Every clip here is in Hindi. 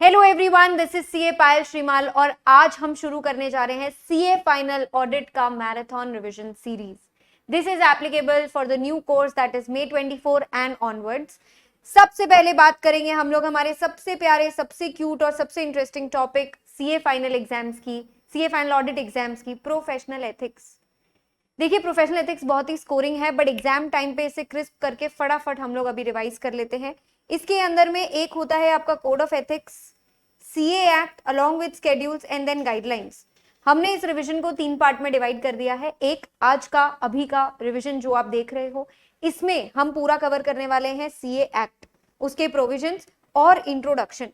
Hello everyone, this is CA Payal Shrimal और आज हम शुरू करने जा रहे हैं सीए फाइनल ऑडिट का marathon revision series. This is applicable for the new course that is May 24 and onwards. सबसे पहले बात करेंगे हम लोग हमारे सबसे प्यारे, सबसे क्यूट और सबसे interesting topic CA final exams की, सीए फाइनल ऑडिट एग्जाम्स की, प्रोफेशनल एथिक्स। देखिए, प्रोफेशनल एथिक्स बहुत ही स्कोरिंग है, बट एग्जाम टाइम पे इसे क्रिस्प करके फटाफट हम लोग अभी रिवाइज कर लेते हैं। इसके अंदर में एक होता है आपका code of ethics, CA act along with schedules and then guidelines. हमने इस रिवीजन को 3 पार्ट में डिवाइड कर दिया है। एक आज का, अभी का रिवीजन जो आप देख रहे हो, इसमें हम पूरा कवर करने वाले हैं सीए एक्ट, उसके प्रोविजंस और इंट्रोडक्शन।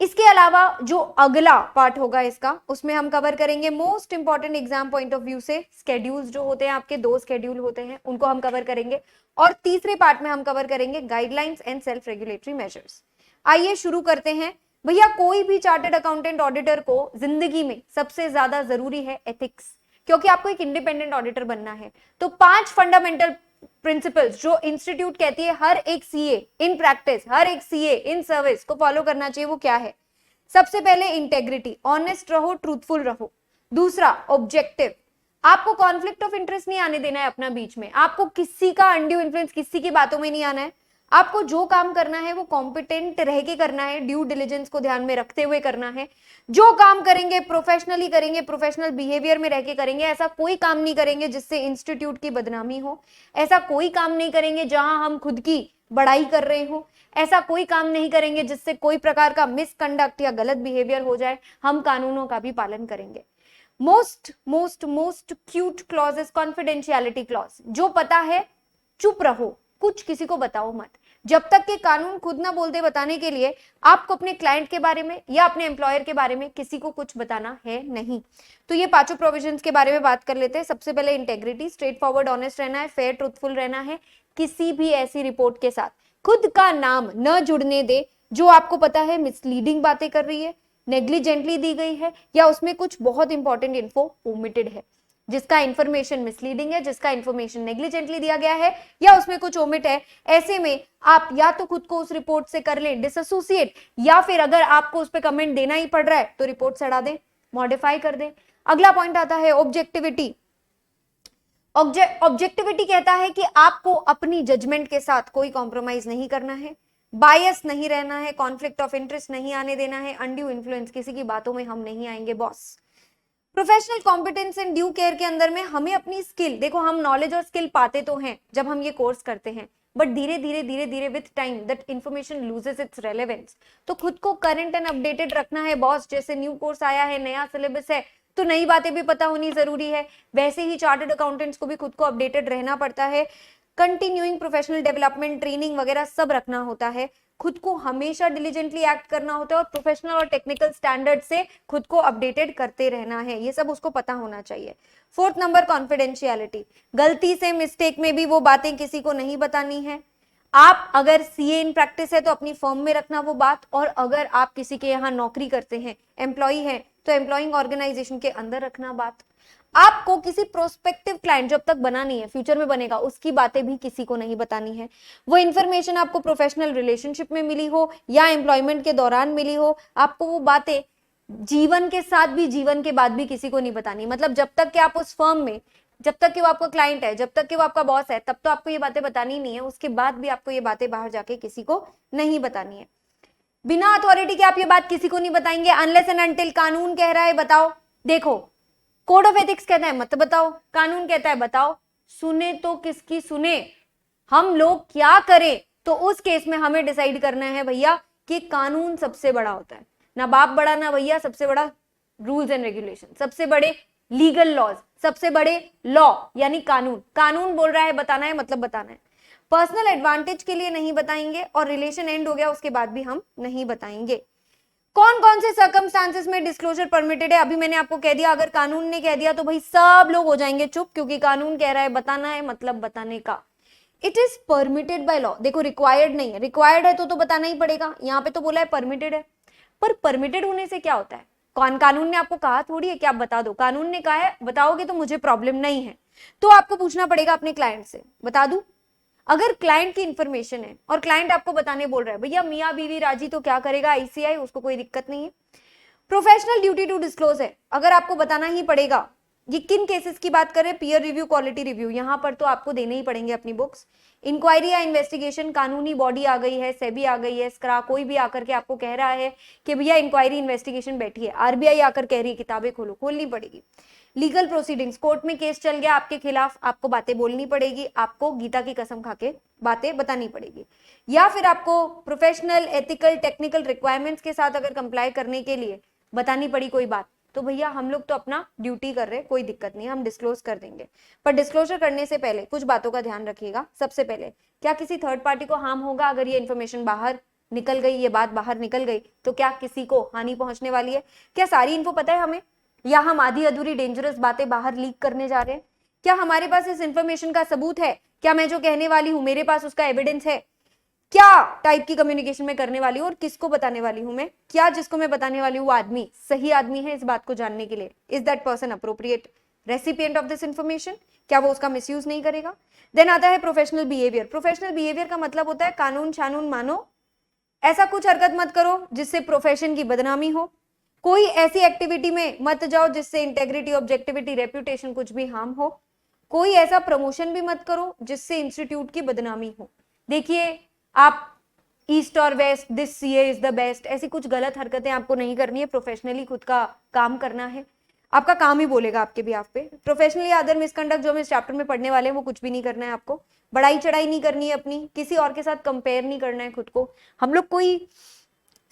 इसके अलावा जो अगला पार्ट होगा इसका, उसमें हम कवर करेंगे most important exam point of view से स्केड्यूल्स जो होते हैं, आपके 2 स्केड्यूल होते हैं, उनको हम कवर करेंगे। और तीसरे पार्ट में हम कवर करेंगे guidelines and self regulatory measures. आइए शुरू करते हैं। भैया, कोई भी चार्टर्ड अकाउंटेंट ऑडिटर को जिंदगी में सबसे ज्यादा जरूरी है एथिक्स, क्योंकि आपको एक इंडिपेंडेंट ऑडिटर बनना है। तो 5 फंडामेंटल प्रिंसिपल्स जो इंस्टीट्यूट कहती है हर एक सीए इन प्रैक्टिस, हर एक सीए इन सर्विस को फॉलो करना चाहिए, वो क्या है? सबसे पहले इंटेग्रिटी, ऑनेस्ट रहो, ट्रूथफुल रहो। दूसरा ऑब्जेक्टिव, आपको कॉन्फ्लिक्ट ऑफ इंटरेस्ट नहीं आने देना है अपना बीच में, आपको किसी का अनड्यू इन्फ्लुएंस, किसी की बातों में नहीं आना है। आपको जो काम करना है वो कॉम्पिटेंट रह के करना है, ड्यू डिलिजेंस को ध्यान में रखते हुए करना है। जो काम करेंगे प्रोफेशनली करेंगे, प्रोफेशनल बिहेवियर में रह के करेंगे। ऐसा कोई काम नहीं करेंगे जिससे इंस्टीट्यूट की बदनामी हो, ऐसा कोई काम नहीं करेंगे जहां हम खुद की बड़ाई कर रहे हो, ऐसा कोई काम नहीं करेंगे जिससे कोई प्रकार का मिसकंडक्ट या गलत बिहेवियर हो जाए। हम कानूनों का भी पालन करेंगे। Most most most cute clause is confidentiality clause. जो पता है चुप रहो, कुछ किसी को बताओ मत। जब तक कि कानून खुद ना बोल दे बताने के लिए, आपको अपने क्लाइंट के बारे में या अपने एम्प्लॉयर के बारे में किसी को कुछ बताना है नहीं। तो ये 5 प्रोविजंस के बारे में बात कर लेते हैं। सबसे पहले इंटेग्रिटी, स्ट्रेट फॉरवर्ड ऑनेस्ट रहना है, फेयर ट्रूथफुल रहना है। किसी भी ऐसी रिपोर्ट के साथ खुद का नाम न जुड़ने दे जो आपको पता है मिसलीडिंग बातें कर रही है, नेग्लिजेंटली दी गई है, या उसमें कुछ बहुत इंपॉर्टेंट इन्फो ओमिटेड है। जिसका इंफॉर्मेशन मिसलीडिंग है, जिसका इंफॉर्मेशन नेग्लिजेंटली दिया गया है, या उसमें कुछ ओमिट है, ऐसे में आप या तो खुद को उस रिपोर्ट से कर लें डिसएसोसिएट, या फिर अगर आपको उस पर कमेंट देना ही पड़ रहा है तो रिपोर्ट हटा दें, मॉडिफाई कर दें। अगला पॉइंट आता है ऑब्जेक्टिविटी। ऑब्जेक्टिविटी कहता है कि आपको अपनी जजमेंट के साथ कोई कॉम्प्रोमाइज नहीं करना है, बायस नहीं रहना है, कॉन्फ्लिक्ट ऑफ इंटरेस्ट नहीं आने देना है, अनड्यू इन्फ्लुएंस, किसी की बातों में हम नहीं आएंगे boss. Professional competence and due care के अंदर में हमें अपनी स्किल, देखो हम नॉलेज और स्किल पाते तो हैं जब हम ये कोर्स करते हैं, बट धीरे धीरे धीरे धीरे with time that information loses it's relevance. तो खुद को करंट एंड अपडेटेड रखना है बॉस। जैसे न्यू कोर्स आया है, नया सिलेबस है, तो नई बातें भी पता होनी जरूरी है। वैसे ही चार्टर्ड अकाउंटेंट्स को भी खुद को अपडेटेड रहना पड़ता है। कंटिन्यूइंग प्रोफेशनल डेवलपमेंट, ट्रेनिंग वगैरह सब रखना होता है। खुद को हमेशा डिलीजेंटली एक्ट करना होता है और प्रोफेशनल और टेक्निकल स्टैंडर्ड से खुद को अपडेटेड करते रहना है। ये सब उसको पता होना चाहिए। 4th नंबर कॉन्फिडेंशियलिटी, गलती से मिस्टेक में भी वो बातें किसी को नहीं बतानी है। आप अगर सीए इन प्रैक्टिस है तो अपनी फर्म में रखना वो बात, और अगर आप किसी के यहाँ नौकरी करते हैं, एम्प्लॉई हैं, तो एम्प्लॉइंग ऑर्गेनाइजेशन के अंदर रखना बात। आपको किसी प्रोस्पेक्टिव क्लाइंट जब तक बना नहीं है, फ्यूचर में बनेगा, उसकी बातें भी किसी को नहीं बतानी है। वो इंफॉर्मेशन आपको प्रोफेशनल रिलेशनशिप में मिली हो या एम्प्लॉयमेंट के दौरान मिली हो, आपको वो बातें जीवन के साथ भी, जीवन के बाद भी किसी को नहीं बतानी। मतलब जब तक कि आप उस फर्म में, जब तक कि वो आपका क्लाइंट है, जब तक कि वो आपका बॉस है, तब तो आपको ये बातें बतानी नहीं है। उसके बाद भी आपको ये बातें बाहर जाके किसी को नहीं बतानी है। बिना अथॉरिटी के आप ये बात किसी को नहीं बताएंगे, अनलेस एंड अनटिल कानून कह रहा है बताओ। देखो, कोड ऑफ एथिक्स कहता है मत बताओ, कानून कहता है बताओ। सुने तो किसकी सुने, हम लोग क्या करें? तो उस केस में हमें डिसाइड करना है भैया कि कानून सबसे बड़ा होता है, ना बाप बड़ा ना भैया, सबसे बड़ा रूल्स एंड रेगुलेशन, सबसे बड़े लीगल लॉज, सबसे बड़े लॉ यानी कानून। कानून बोल रहा है बताना है, मतलब बताना है। पर्सनल एडवांटेज के लिए नहीं बताएंगे, और रिलेशन एंड हो गया उसके बाद भी हम नहीं बताएंगे। कौन कौन से सर्कमस्टांसेस में डिस्क्लोजर परमिटेड है, अभी मैंने आपको कह दिया। अगर कानून ने कह दिया तो भाई सब लोग हो जाएंगे चुप, क्योंकि कानून कह रहा है बताना है, मतलब बताने का। It is permitted by law. देखो, रिक्वायर्ड नहीं है, रिक्वायर्ड है तो बताना ही पड़ेगा। यहाँ पे तो बोला है परमिटेड है, पर परमिटेड होने से क्या होता है? कौन, कानून ने आपको कहा थोड़ी है कि आप बता दो। कानून ने कहा है बताओगे तो मुझे प्रॉब्लम नहीं है, तो आपको पूछना पड़ेगा अपने क्लाइंट से, बता दूं? अगर क्लाइंट की इंफॉर्मेशन है और क्लाइंट आपको बताने बोल रहा है भैया मियाँ बीवी राजी तो क्या करेगा आईसीआई, उसको कोई दिक्कत नहीं है। प्रोफेशनल ड्यूटी टू डिस्क्लोज है, अगर आपको बताना ही पड़ेगा। ये किन केसेस की बात करें, पीयर रिव्यू, क्वालिटी रिव्यू, यहां पर तो आपको देने ही पड़ेंगे अपनी बुक्स। इंक्वायरी या इन्वेस्टिगेशन, कानूनी बॉडी आ गई है, सेबी आ गई है, स्क्रा, कोई भी आकर के आपको कह रहा है कि भैया इंक्वायरी इन्वेस्टिगेशन बैठी है, आरबीआई आकर कह रही है किताबें खोलो, खोलनी पड़ेगी। लीगल प्रोसीडिंग्स, कोर्ट में केस चल गया आपके खिलाफ, आपको बातें बोलनी पड़ेगी, आपको गीता की कसम खाके बातें बतानी पड़ेगी। या फिर आपको प्रोफेशनल, एथिकल, टेक्निकल रिक्वायरमेंट्स के साथ अगर कंप्लाई करने के लिए बतानी पड़ी कोई बात, तो भैया हम लोग तो अपना ड्यूटी कर रहे हैं, कोई दिक्कत नहीं, हम डिस्क्लोज कर देंगे। पर डिस्क्लोजर करने से पहले कुछ बातों का ध्यान रखिएगा। सबसे पहले, क्या किसी थर्ड पार्टी को हार्म होगा अगर ये इन्फॉर्मेशन बाहर निकल गई, ये बात बाहर निकल गई, तो क्या किसी को हानि पहुंचने वाली है? क्या सारी इन्फो पता है हमें, या हम आधी अधूरी डेंजरस बातें बाहर लीक करने जा रहे हैं? क्या हमारे पास इस इंफॉर्मेशन का सबूत है? क्या मैं जो कहने वाली हूं मेरे पास उसका एविडेंस है? क्या टाइप की कम्युनिकेशन में करने वाली हूं और किसको बताने वाली हूं मैं? क्या जिसको मैं बताने वाली हूं वो आदमी सही आदमी है इस बात को जानने के लिए? Is that person appropriate recipient of this information? क्या वो उसका मिसयूज नहीं करेगा? देन आता है प्रोफेशनल बिहेवियर। प्रोफेशनल बिहेवियर का मतलब होता है कानून शानून मानो, ऐसा कुछ हरकत मत करो जिससे प्रोफेशन की बदनामी हो, कोई ऐसी एक्टिविटी में मत जाओ जिससे इंटेग्रिटी, ऑब्जेक्टिविटी, रेप्यूटेशन कुछ भी हार्म हो, कोई ऐसा प्रमोशन भी मत करो जिससे इंस्टीट्यूट की बदनामी हो। देखिए, आप ईस्ट और west, this CA is the best, ऐसी कुछ गलत हरकतें आपको नहीं करनी है। प्रोफेशनली खुद का काम करना है, आपका काम ही बोलेगा आपके भी आप पे। प्रोफेशनली अदर मिसकंडक्ट जो हम इस चैप्टर में पढ़ने वाले हैं वो कुछ भी नहीं करना है आपको। बढ़ाई चढ़ाई नहीं करनी है अपनी, किसी और के साथ कंपेयर नहीं करना है खुद को। हम लोग कोई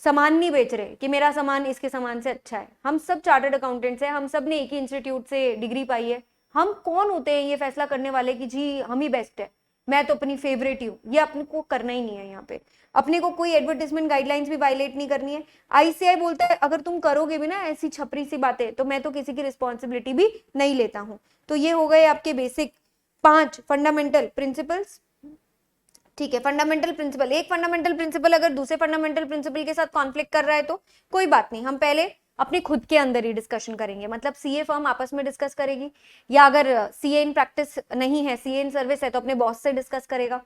सामान नहीं बेच रहे कि मेरा सामान इसके सामान से अच्छा है। हम सब चार्टर्ड अकाउंटेंट्स हैं, हम सब ने एक ही इंस्टीट्यूट से डिग्री पाई है। हम कौन होते हैं ये फैसला करने वाले कि जी हम ही बेस्ट है, मैं तो अपनी फेवरेट ही हूँ? ये अपने को करना ही नहीं है। यहाँ पे अपने को कोई एडवर्टाइजमेंट गाइडलाइंस भी वायलेट नहीं करनी है। आईसीआई बोलता है अगर तुम करोगे भी ना ऐसी छपरी सी बातें तो मैं तो किसी की रिस्पॉन्सिबिलिटी भी नहीं लेता हूँ। तो ये हो गए आपके बेसिक 5 फंडामेंटल प्रिंसिपल्स। ठीक है, फंडामेंटल प्रिंसिपल, एक फंडामेंटल प्रिंसिपल अगर दूसरे फंडामेंटल प्रिंसिपल के साथ कॉन्फ्लिक्ट कर रहा है तो कोई बात नहीं, हम पहले अपने खुद के अंदर ही डिस्कशन करेंगे। मतलब सीए फर्म आपस में डिस्कस करेगी, या अगर सीए इन प्रैक्टिस नहीं है, सीए इन सर्विस है, तो अपने बॉस से डिस्कस करेगा,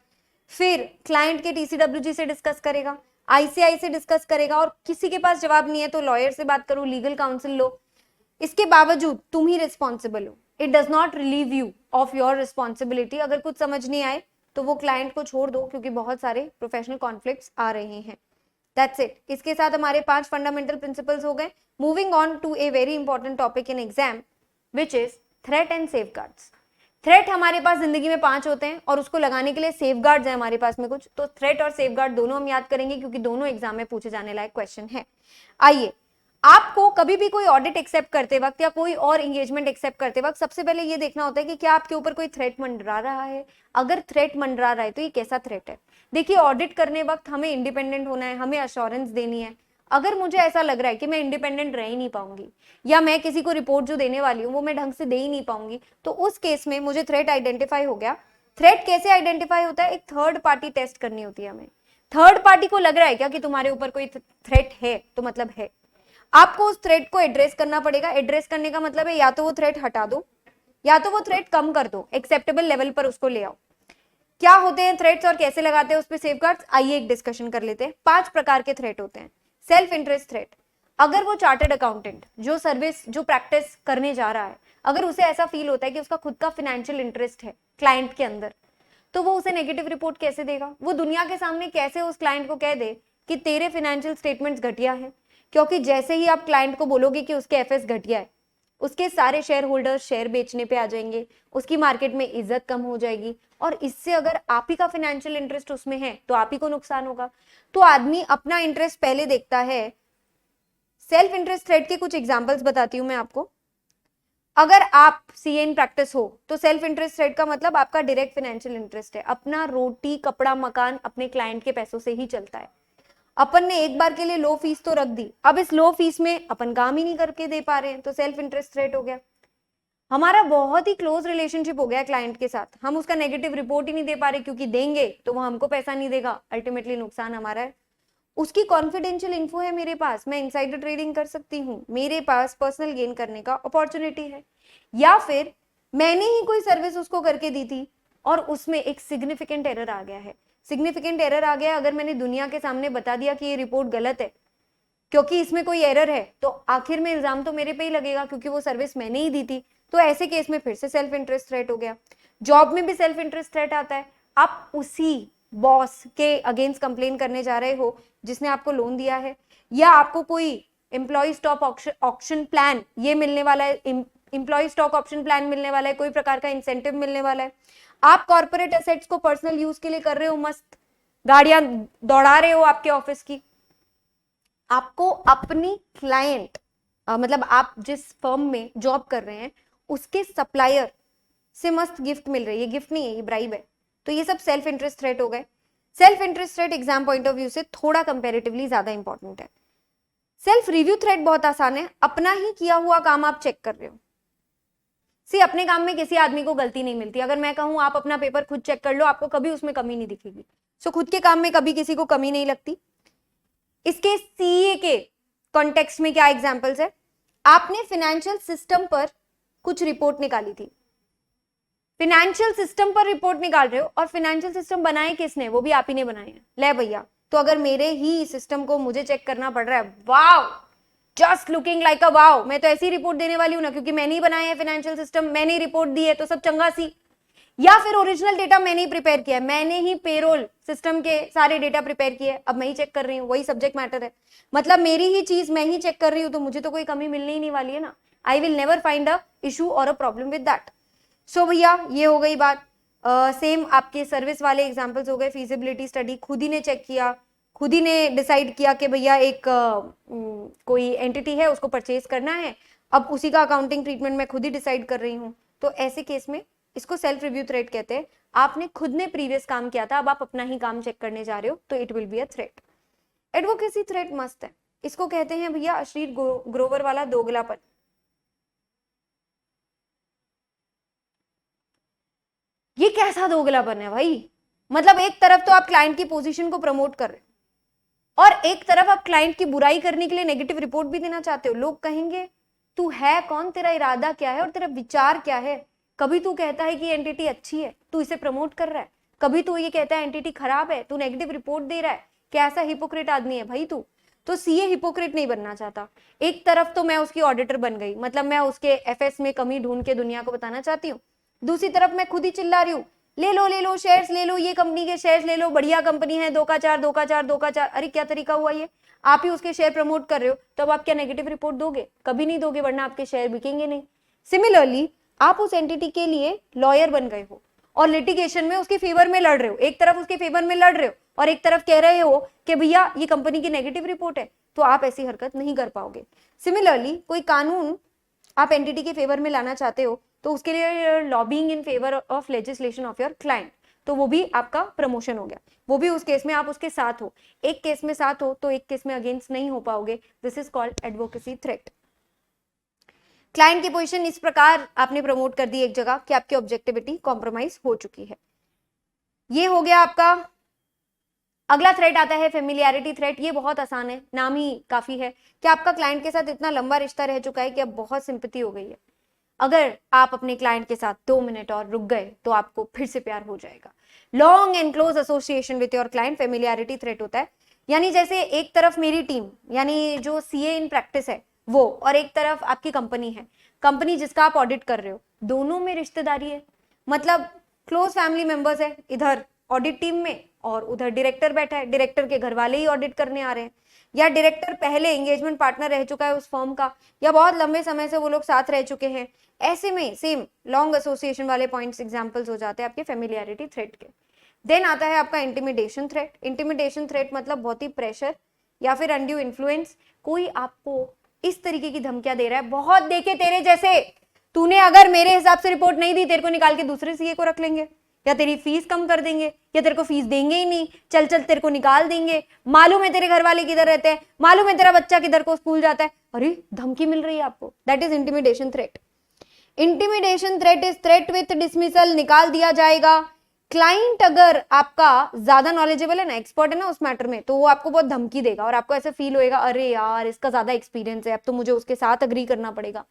फिर क्लाइंट के टीसीडब्ल्यूजी से डिस्कस करेगा, आईसीआई से डिस्कस करेगा, और किसी के पास जवाब नहीं है तो लॉयर से बात करो, लीगल काउंसिल लो। इसके बावजूद तुम ही रिस्पॉन्सिबल हो। It does not relieve you of your responsibility. अगर कुछ समझ नहीं आए तो वो क्लाइंट को छोड़ दो, क्योंकि बहुत सारे प्रोफेशनल कॉन्फ्लिक्ट्स आ रहे हैं। That's it. इसके साथ हमारे 5 फंडामेंटल प्रिंसिपल्स हो गए। Moving on to a very important topic in exam, which is threat and safeguards. Threat हमारे पास जिंदगी में 5 होते हैं और उसको लगाने के लिए सेफगार्ड्स है हमारे पास में कुछ। तो थ्रेट और सेफगार्ड दोनों हम याद करेंगे क्योंकि दोनों एग्जाम में पूछे जाने लायक क्वेश्चन है। आइए, आपको कभी भी कोई ऑडिट एक्सेप्ट करते वक्त या कोई और एंगेजमेंट एक्सेप्ट करते वक्त सबसे पहले ये देखना होता है कि क्या आपके ऊपर कोई थ्रेट मंडरा रहा है। अगर थ्रेट मंडरा रहा है तो ये कैसा थ्रेट है। देखिए, ऑडिट करने वक्त हमें इंडिपेंडेंट होना है, हमें अश्योरेंस देनी है। अगर मुझे ऐसा लग रहा है कि मैं इंडिपेंडेंट रह ही नहीं पाऊंगी, या मैं किसी को रिपोर्ट जो देने वाली हूँ वो मैं ढंग से दे ही नहीं पाऊंगी, तो उस केस में मुझे थ्रेट आइडेंटिफाई हो गया। थ्रेट कैसे आइडेंटिफाई होता है? एक थर्ड पार्टी टेस्ट करनी होती है हमें। थर्ड पार्टी को लग रहा है क्या कि तुम्हारे ऊपर कोई थ्रेट है, तो मतलब है। आपको उस थ्रेट को एड्रेस करना पड़ेगा। एड्रेस करने का मतलब है या तो वो थ्रेट हटा दो या तो वो थ्रेट कम कर दो, एक्सेप्टेबल लेवल पर उसको ले आओ। क्या होते हैं थ्रेट्स और कैसे लगाते हैं उस पर सेफगार्ड्स, आइए एक डिस्कशन कर लेते हैं। 5 प्रकार के थ्रेट होते हैं। सेल्फ इंटरेस्ट थ्रेट, अगर वो चार्टर्ड अकाउंटेंट जो सर्विस जो प्रैक्टिस करने जा रहा है, अगर उसे ऐसा फील होता है कि उसका खुद का फाइनेंशियल इंटरेस्ट है क्लाइंट के अंदर, तो वो उसे नेगेटिव रिपोर्ट कैसे देगा? वो दुनिया के सामने कैसे उस क्लाइंट को कह दे कि तेरे फाइनेंशियल स्टेटमेंट्स घटिया है? क्योंकि जैसे ही आप क्लाइंट को बोलोगे कि उसके एफएस घटिया है, उसके सारे शेयर होल्डर्स शेयर बेचने पे आ जाएंगे, उसकी मार्केट में इज्जत कम हो जाएगी, और इससे अगर आप ही का फाइनेंशियल इंटरेस्ट उसमें है तो आप ही को नुकसान होगा। तो आदमी अपना इंटरेस्ट पहले देखता है। सेल्फ इंटरेस्ट थ्रेट के कुछ एग्जांपल्स बताती हूं मैं आपको। अगर आप सीए इन प्रैक्टिस हो तो सेल्फ इंटरेस्ट थ्रेट का मतलब आपका डायरेक्ट फाइनेंशियल इंटरेस्ट है। अपना रोटी कपड़ा मकान अपने क्लाइंट के पैसों से ही चलता है। अपन ने एक बार के लिए लो फीस तो रख दी, अब इस लो फीस में अपन काम ही नहीं करके दे पा रहे हैं, तो सेल्फ इंटरेस्ट थ्रेट हो गया। हमारा बहुत ही क्लोज रिलेशनशिप हो गया क्लाइंट के साथ, हम उसका नेगेटिव रिपोर्ट ही नहीं दे पा रहे क्योंकि देंगे तो वो हमको पैसा नहीं देगा, अल्टीमेटली नुकसान हमारा है। उसकी कॉन्फिडेंशियल इन्फो है मेरे पास, मैं इनसाइडर ट्रेडिंग कर सकती हूँ, मेरे पास पर्सनल गेन करने का अपॉर्चुनिटी है। या फिर मैंने ही कोई सर्विस उसको करके दी थी और उसमें एक सिग्निफिकेंट एरर आ गया है। सिग्निफिकेंट एरर आ गया, अगर मैंने दुनिया के सामने बता दिया कि ये रिपोर्ट गलत है क्योंकि इसमें कोई एरर है, तो आखिर में इल्जाम तो मेरे पे ही लगेगा क्योंकि वो सर्विस मैंने ही दी थी। तो ऐसे केस में फिर से सेल्फ इंटरेस्ट थ्रेट हो गया। जॉब में भी सेल्फ इंटरेस्ट थ्रेट आता है। आप उसी बॉस के अगेंस्ट कंप्लेन करने जा रहे हो जिसने आपको लोन दिया है, या आपको कोई एम्प्लॉय स्टॉक ऑप्शन प्लान ये मिलने वाला है, एम्प्लॉय स्टॉक ऑप्शन प्लान मिलने वाला है, कोई प्रकार का इंसेंटिव मिलने वाला है। आप कॉर्पोरेट एसेट्स को पर्सनल यूज के लिए कर रहे हो, मस्त गाड़ियां दौड़ा रहे हो आपके ऑफिस की। आपको अपनी क्लाइंट मतलब आप जिस फर्म में जॉब कर रहे हैं उसके सप्लायर से मस्त गिफ्ट मिल रही है। ये गिफ्ट नहीं है, ये ब्राइब है। तो ये सब सेल्फ इंटरेस्ट थ्रेट हो गए। Self interest threat exam point of view से थोड़ा कंपैरेटिवली ज्यादा इंपॉर्टेंट है। सेल्फ रिव्यू थ्रेट बहुत आसान है। अपना ही किया हुआ काम आप चेक कर रहे हो। सी अपने काम में किसी आदमी को गलती नहीं मिलती। अगर मैं कहूं आप अपना पेपर खुद चेक कर लो, आपको कभी उसमें कमी नहीं दिखेगी। सो खुद के काम में कभी किसी को कमी नहीं लगती। इसके सीए के कॉन्टेक्स्ट में क्या एग्जांपल्स है? आपने फाइनेंशियल सिस्टम पर कुछ रिपोर्ट निकाली थी, फाइनेंशियल सिस्टम पर रिपोर्ट निकाल रहे हो, और फाइनेंशियल सिस्टम बनाए किसने? वो भी आप ही ने बनाए हैं। ले भैया, तो अगर मेरे ही सिस्टम को मुझे चेक करना पड़ रहा है, wow, just looking like a wow, मैं तो ऐसी रिपोर्ट देने वाली हूं ना, क्योंकि मैंने ही बनाया है फाइनेंशियल सिस्टम, मैंने ही रिपोर्ट दी है, तो सब चंगा सी। या फिर ओरिजिनल डेटा मैंने ही प्रिपेयर किया है, मैंने ही पेरोल सिस्टम के सारे डेटा प्रिपेयर किए, अब मैं ही चेक कर रही हूँ, वही सब्जेक्ट मैटर है। मतलब मेरी ही चीज मैं ही चेक कर रही हूँ, तो मुझे तो कोई कमी मिलने ही नहीं वाली है ना। I will never find a issue और अ प्रॉब्लम विद दैट। सो भैया ये हो गई बात। सेम आपके सर्विस वाले एग्जांपल्स हो गए। फीजिबिलिटी स्टडी खुद ही ने चेक किया, खुद ही ने डिसाइड किया कि भैया एक कोई एंटिटी है, उसको परचेज करना है, अब उसी का अकाउंटिंग ट्रीटमेंट मैं खुद ही डिसाइड कर रही हूँ। तो ऐसे केस में इसको सेल्फ रिव्यू थ्रेट कहते हैं। आपने खुद ने प्रीवियस काम किया था, अब आप अपना ही काम चेक करने जा रहे हो, तो it will be a threat. Advocacy threat मस्त है। इसको कहते हैं भैया अश्लील ग्रोवर वाला दोगलापन। ये कैसा दोगलापन है भाई? मतलब एक तरफ तो आप क्लाइंट की पोजीशन को प्रमोट कर रहे हो और एक तरफ आप क्लाइंट की बुराई करने के लिए नेगेटिव रिपोर्ट भी देना चाहते हो। लोग कहेंगे तू है कौन, तेरा इरादा क्या है और तेरा विचार क्या है। कभी तू कहता है कि एंटिटी अच्छी है, तू इसे प्रमोट कर रहा है, कभी तू ये कहता है एंटिटी खराब है, तू नेगेटिव रिपोर्ट दे रहा है। कैसा हिपोक्रेट आदमी है भाई तू। तो सीए हिपोक्रेट नहीं बनना चाहता। एक तरफ तो मैं उसकी ऑडिटर बन गई, मतलब मैं उसके एफएस में कमी ढूंढ के दुनिया को बताना चाहती हूँ। दूसरी तरफ मैं खुद ही चिल्ला रही हूँ, ले लो शेयर्स ले लो, ये कंपनी के शेयर्स ले लो, बढ़िया कंपनी है, दो का चार। अरे क्या तरीका हुआ ये? आप ही उसके शेयर प्रमोट कर रहे हो, तो अब आप क्या नेगेटिव रिपोर्ट दोगे? कभी नहीं दोगे, वरना आपके शेयर बिकेंगे नहीं। सिमिलरली आप उस एंटिटी के लिए लॉयर बन गए हो और लिटिगेशन में उसके फेवर में लड़ रहे हो। एक तरफ उसके फेवर में लड़ रहे हो और एक तरफ कह रहे हो कि भैया ये कंपनी की नेगेटिव रिपोर्ट है, तो आप ऐसी हरकत नहीं कर पाओगे। सिमिलरली कोई कानून आप एंटिटी के फेवर में लाना चाहते हो, तो उसके लिए lobbying in favour of legislation of your client, तो वो भी आपका प्रमोशन हो गया। वो भी उस केस में आप उसके साथ हो। एक केस में साथ हो तो एक केस में अगेंस्ट नहीं हो पाओगे। This is called advocacy threat. Client की पोजीशन इस प्रकार आपने प्रमोट कर दी एक जगह कि आपकी ऑब्जेक्टिविटी कॉम्प्रोमाइज हो चुकी है। ये हो गया आपका। अगला थ्रेट आता है फेमिलियरिटी थ्रेट। ये बहुत आसान है, नाम ही काफी है कि आपका क्लाइंट के साथ इतना लंबा रिश्ता रह चुका है कि अब बहुत सिंपैथी हो गई है। अगर आप अपने क्लाइंट के साथ 2 मिनट और रुक गए तो आपको फिर से प्यार हो जाएगा। Long and close association with your client familiarity threat होता है। यानी जैसे एक तरफ मेरी टीम यानी जो सीए इन प्रैक्टिस है वो, और एक तरफ आपकी कंपनी है, कंपनी जिसका आप ऑडिट कर रहे हो, दोनों में रिश्तेदारी है। मतलब क्लोज फैमिली मेंबर्स है इधर ऑडिट टीम में, और उधर डायरेक्टर बैठा है, डायरेक्टर के घर वाले ही ऑडिट करने आ रहे हैं, या डायरेक्टर पहले एंगेजमेंट पार्टनर रह चुका है उस फर्म का, या बहुत लंबे समय से वो लोग साथ रह चुके हैं। ऐसे में सेम लॉन्ग एसोसिएशन वाले पॉइंट्स एग्जांपल्स हो जाते हैं आपके फेमिलियरिटी थ्रेट के। देन आता है आपका इंटिमिडेशन थ्रेट। इंटिमिडेशन थ्रेट मतलब बहुत ही प्रेशर या फिर अनड्यू इन्फ्लुएंस। कोई आपको इस तरीके की धमकियां दे रहा है, बहुत देखे तेरे जैसे, तूने अगर मेरे हिसाब से रिपोर्ट नहीं दी, तेरे को निकाल के दूसरे सीए को रख लेंगे, या तेरी फीस कम कर देंगे, या तेरे को फीस देंगे ही नहीं, चल तेरे को निकाल देंगे, मालूम है तेरे घर वाले किधर रहते हैं, मालूम है तेरा बच्चा किधर को स्कूल जाता है। अरे धमकी मिल रही है आपको। That is intimidation threat. Intimidation threat is threat with dismissal. निकाल दिया जाएगा, क्लाइंट अगर आपका ज्यादा नॉलेजेबल है ना, एक्सपर्ट है ना उस मैटर में, तो वो आपको बहुत धमकी देगा और आपको ऐसा फील होएगा अरे यार इसका ज्यादा एक्सपीरियंस है, अब तो मुझे उसके साथ अग्री करना पड़ेगा।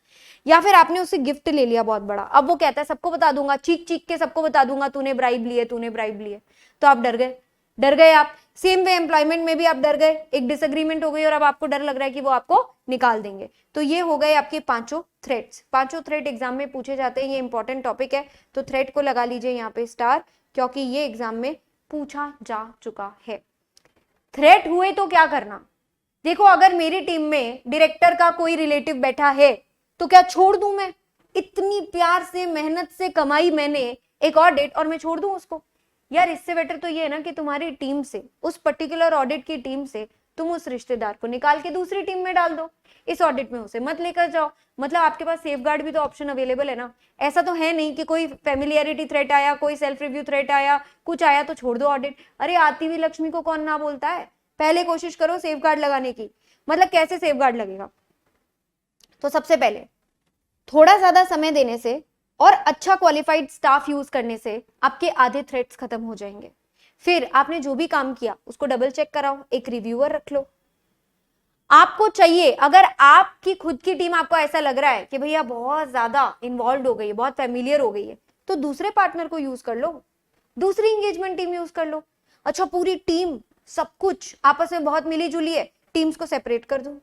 या फिर आपने उससे गिफ्ट ले लिया बहुत बड़ा, अब वो कहता है सबको बता दूंगा, चीख चीख के सबको बता दूंगा तूने ब्राइब ली है, तूने ब्राइब ली है। तो आप डर गए आप। सेम वे एम्प्लॉयमेंट में भी आप डर गए, एक डिसएग्रीमेंट हो गई और अब आपको डर लग रहा है कि वो आपको निकाल देंगे। तो ये हो गए आपके पांचों थ्रेट्स। पांचों थ्रेट एग्जाम में पूछे जाते हैं, ये इंपॉर्टेंट टॉपिक है, तो थ्रेट को लगा लीजिए यहाँ पे स्टार, क्योंकि ये एग्जाम में पूछा जा चुका है। थ्रेट हुए तो क्या करना? देखो अगर मेरी टीम में डायरेक्टर का कोई रिलेटिव बैठा है तो क्या छोड़ दूं मैं? इतनी प्यार से मेहनत से कमाई मैंने एक ऑडिट और मैं छोड़ दूं उसको? यार इससे बेटर तो ये है ना कि तुम्हारी टीम से, उस पर्टिकुलर ऑडिट की टीम से तुम उस रिश्तेदार को निकाल के दूसरी टीम में डाल दो, इस ऑडिट में उसे मत लेकर जाओ। मतलब आपके पास सेफगार्ड भी तो ऑप्शन अवेलेबल है ना। ऐसा तो है नहीं कि कोई फैमिलियरिटी थ्रेट आया, कोई सेल्फ रिव्यू थ्रेट आया, कुछ आया तो छोड़ दो ऑडिट। अरे आती हुई लक्ष्मी को कौन ना बोलता है। पहले कोशिश करो सेफगार्ड लगाने की। मतलब कैसे सेफगार्ड लगेगा? तो सबसे पहले थोड़ा ज्यादा समय देने से और अच्छा क्वालिफाइड स्टाफ यूज करने से आपके आधे थ्रेट्स खत्म हो जाएंगे। फिर आपने जो भी काम किया उसको डबल चेक कराओ, एक रिव्यूअर रख लो। आपको चाहिए, अगर आपकी खुद की टीम आपको ऐसा लग रहा है कि भैया बहुत ज्यादा इन्वॉल्व हो गई है, बहुत फेमिलियर हो गई है, तो दूसरे पार्टनर को यूज कर लो, दूसरी एंगेजमेंट टीम यूज कर लो। अच्छा पूरी टीम सब कुछ आपस में बहुत मिली जुली है, टीम्स को सेपरेट कर दो।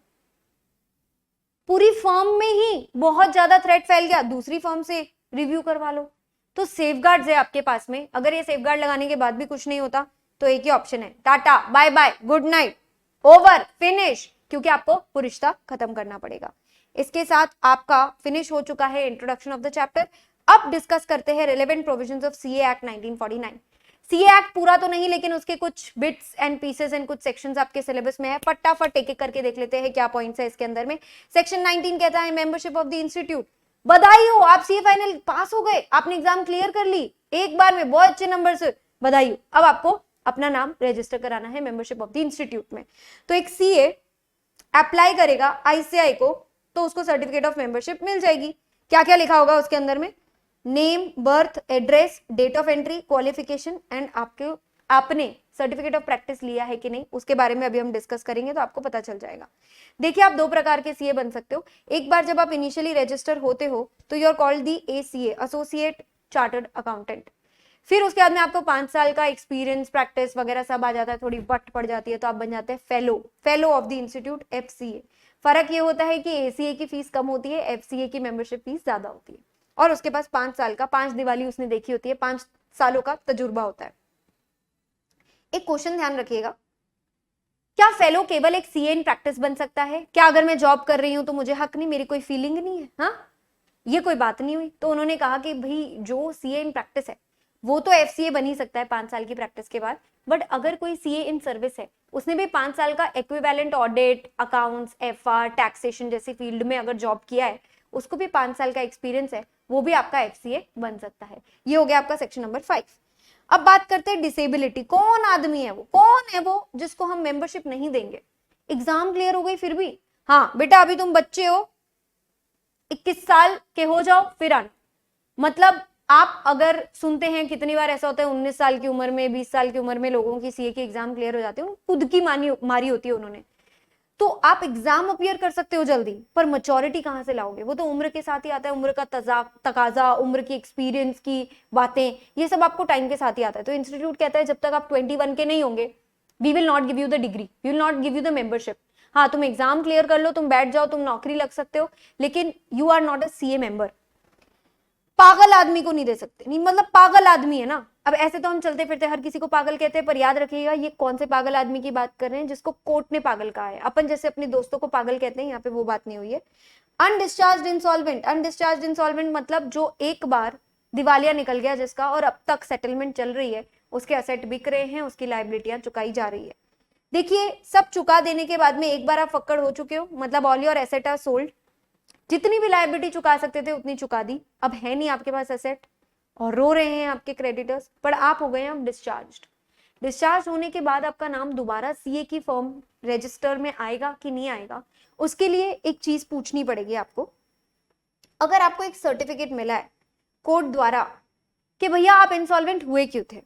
पूरी फर्म में ही बहुत ज्यादा थ्रेट फैल गया, दूसरी फर्म से रिव्यू करवा लो। तो सेफगार्ड्स है आपके पास में। अगर ये सेफगार्ड लगाने के बाद भी कुछ नहीं होता तो एक ही ऑप्शन है, टाटा bye bye good night over finish, क्योंकि आपको वो रिश्ता खत्म करना पड़ेगा। इसके साथ आपका फिनिश हो चुका है इंट्रोडक्शन ऑफ द चैप्टर। अब डिस्कस करते हैं relevant provisions of CA act 1949। CA act पूरा तो नहीं, लेकिन उसके कुछ बिट्स एंड पीसेस एंड कुछ सेक्शंस आपके सिलेबस में है। फटाफट एक एक करके देख लेते हैं क्या पॉइंट्स है इसके अंदर में। सेक्शन 19 कहता है मेंबरशिप ऑफ द इंस्टीट्यूट। बधाई हो, आप सीए फाइनल पास हो गए, आपने एग्जाम क्लियर कर ली एक बार में बहुत अच्छे नंबर से, बधाई हो। अब आपको अपना नाम रजिस्टर कराना है मेंबरशिप ऑफ द इंस्टीट्यूट में। तो एक सीए अप्लाई करेगा आईसीआई को तो उसको सर्टिफिकेट ऑफ मेंबरशिप मिल जाएगी। क्या क्या लिखा होगा उसके अंदर में? Name, birth, address, date of entry, qualification and आपने सर्टिफिकेट ऑफ प्रैक्टिस लिया है कि नहीं, उसके बारे में अभी हम डिस्कस करेंगे तो आपको पता चल जाएगा। देखिए आप दो प्रकार के सीए बन सकते हो। एक बार जब आप इनिशियली रजिस्टर होते हो तो you are called the ACA, associate chartered accountant. फिर उसके बाद में आपको 5 साल का एक्सपीरियंस, प्रैक्टिस वगैरह सब आ जाता है, थोड़ी वट पड़ जाती है तो आप बन जाते हैं fellow of the institute, FCA. फर्क ये होता है कि एसीए की फीस कम होती है, एफसीए की मेंबरशिप फीस ज्यादा होती है, और उसके पास 5 साल का, 5 दिवाली उसने देखी होती है, 5 सालों का तजुर्बा होता है। एक क्वेश्चन ध्यान रखिएगा, क्या फेलो केवल एक सीए इन प्रैक्टिस बन सकता है? क्या अगर मैं जॉब कर रही हूं तो मुझे हक नहीं, मेरी कोई फीलिंग नहीं है? हाँ, ये कोई बात नहीं हुई। तो उन्होंने कहा कि भाई जो सीए इन प्रैक्टिस है वो तो एफसीए बन ही सकता है 5 साल की प्रैक्टिस के बाद, बट अगर कोई सीए इन सर्विस है, उसने भी 5 साल का equivalent audit, accounts, FR, taxation जैसी फील्ड में अगर जॉब किया है, उसको भी 5 साल का एक्सपीरियंस है, वो भी आपका एफसीए बन सकता है। ये हो गया आपका सेक्शन नंबर 5। अब बात करते हैं डिसेबिलिटी। कौन आदमी है वो, कौन है वो जिसको हम मेंबरशिप नहीं देंगे? एग्जाम क्लियर हो गई फिर भी, हाँ बेटा अभी तुम बच्चे हो, 21 साल के हो जाओ फिर आना। मतलब आप अगर सुनते हैं कितनी बार ऐसा होता है 19 साल की उम्र में, 20 साल की उम्र में लोगों की सीए की एग्जाम क्लियर हो जाती है, खुद की मारी होती है उन्होंने। तो आप एग्जाम अपीयर कर सकते हो जल्दी, पर मैच्योरिटी कहां से लाओगे? वो तो उम्र के साथ ही आता है, उम्र का तकाजा, उम्र की एक्सपीरियंस की बातें, ये सब आपको टाइम के साथ ही आता है। तो इंस्टीट्यूट कहता है जब तक आप 21 के नहीं होंगे, we will not give you the degree, we will not give you the membership. हाँ तुम एग्जाम क्लियर कर लो, तुम बैठ जाओ, तुम नौकरी लग सकते हो, लेकिन you are not a CA member. पागल आदमी को नहीं दे सकते, नहीं मतलब पागल आदमी है ना। अब ऐसे तो हम चलते फिरते हर किसी को पागल कहते हैं, पर याद रखिएगा ये कौन से पागल आदमी की बात कर रहे हैं जिसको कोर्ट ने पागल कहा है। अपन जैसे अपने दोस्तों को पागल कहते हैं, यहाँ पे वो बात नहीं हुई है। अनडिस्चार्ज इंसॉल्वेंट, अनडिस्चार्ज इंसॉल्वेंट मतलब जो एक बार दिवालिया निकल गया जिसका, और अब तक सेटलमेंट चल रही है, उसके असेट बिक रहे हैं, उसकी लाइबिलिटियां चुकाई जा रही है। देखिए सब चुका देने के बाद में एक बार आप फक्कड़ हो चुके हो, मतलब all your asset are sold, जितनी भी लायबिलिटी चुका सकते थे उतनी चुका दी, अब है नहीं आपके पास एसेट और रो रहे हैं आपके क्रेडिटर्स, पर आप हो गए हैं अब डिस्चार्ज्ड। डिस्चार्ज होने के बाद आपका नाम दोबारा सीए की फर्म रजिस्टर में आएगा कि नहीं आएगा, उसके लिए एक चीज पूछनी पड़ेगी आपको। अगर आपको एक सर्टिफिकेट मिला है कोर्ट द्वारा कि भैया आप इंसॉल्वेंट हुए क्यों थे।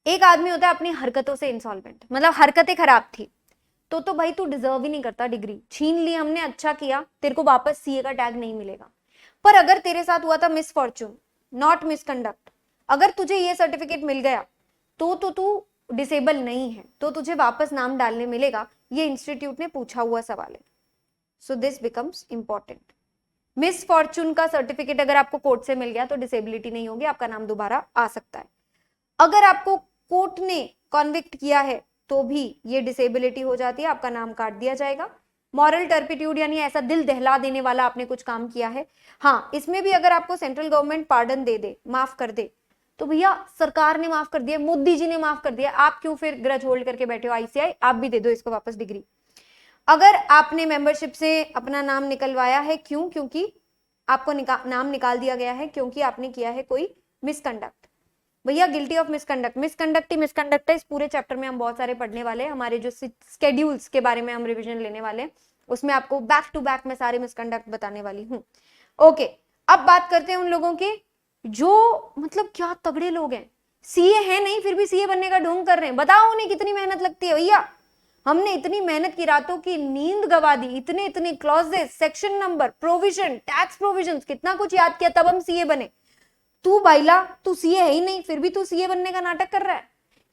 एक आदमी होता है अपनी हरकतों से इंसॉल्वेंट, मतलब हरकतें खराब थी, तो भाई तू डिजर्व ही नहीं करता, डिग्री छीन ली हमने, अच्छा किया, तेरे को वापस सीए का टैग नहीं मिलेगा। पर अगर तेरे साथ हुआ था मिस फॉर्चून, नॉट मिसकंडक्ट, अगर तुझे ये सर्टिफिकेट मिल गया तो तू डिसेबल नहीं है, तो तुझे वापस नाम डालने मिलेगा। ये इंस्टीट्यूट ने पूछा हुआ सवाल है। So this becomes important. Miss Fortune का सर्टिफिकेट अगर आपको कोर्ट से मिल गया तो डिसेबिलिटी नहीं होगी, आपका नाम दोबारा आ सकता है। अगर आपको कोर्ट ने कॉन्विक्ट किया है तो भी ये डिसेबिलिटी हो जाती है, आपका नाम काट दिया जाएगा। मॉरल टर्पिट्यूड यानी ऐसा दिल दहला देने वाला आपने कुछ काम किया है, हाँ, इसमें भी अगर आपको सेंट्रल गवर्नमेंट पार्डन दे दे, माफ कर दे, तो भैया सरकार ने माफ कर दिया, मोदी जी ने माफ कर दिया, आप क्यों फिर ग्रज होल्ड करके बैठे हो। आईसीआई आप भी दे दो इसको वापस डिग्री। अगर आपने मेंबरशिप से अपना नाम निकलवाया है, क्यों, क्योंकि आपको नाम निकाल दिया गया है क्योंकि आपने किया है कोई मिसकंडक्ट, भैया guilty of misconduct, misconduct he misconduct है। इस पूरे चैप्टर में हम बहुत सारे पढ़ने वाले हैं, हमारे जो स्केड्यूल्स के बारे में हम रिवीजन लेने वाले हैं, उसमें आपको बैक टू बैक में सारे मिसकंडक्ट बताने वाली हूँ। ओके, अब बात करते हैं उन लोगों के जो मतलब क्या तगड़े लोग हैं, सीए है नहीं फिर भी सीए बनने का ढोंग कर रहे हैं। बताओ उन्हें कितनी मेहनत लगती है। भैया हमने इतनी मेहनत की, रातों की नींद गवा दी, इतने इतने clauses, section number, provision, tax provision, कितना कुछ याद किया, तब हम सीए बने। तू बाइला, तू सीए है ही नहीं फिर भी तू सीए बनने का नाटक कर रहा है,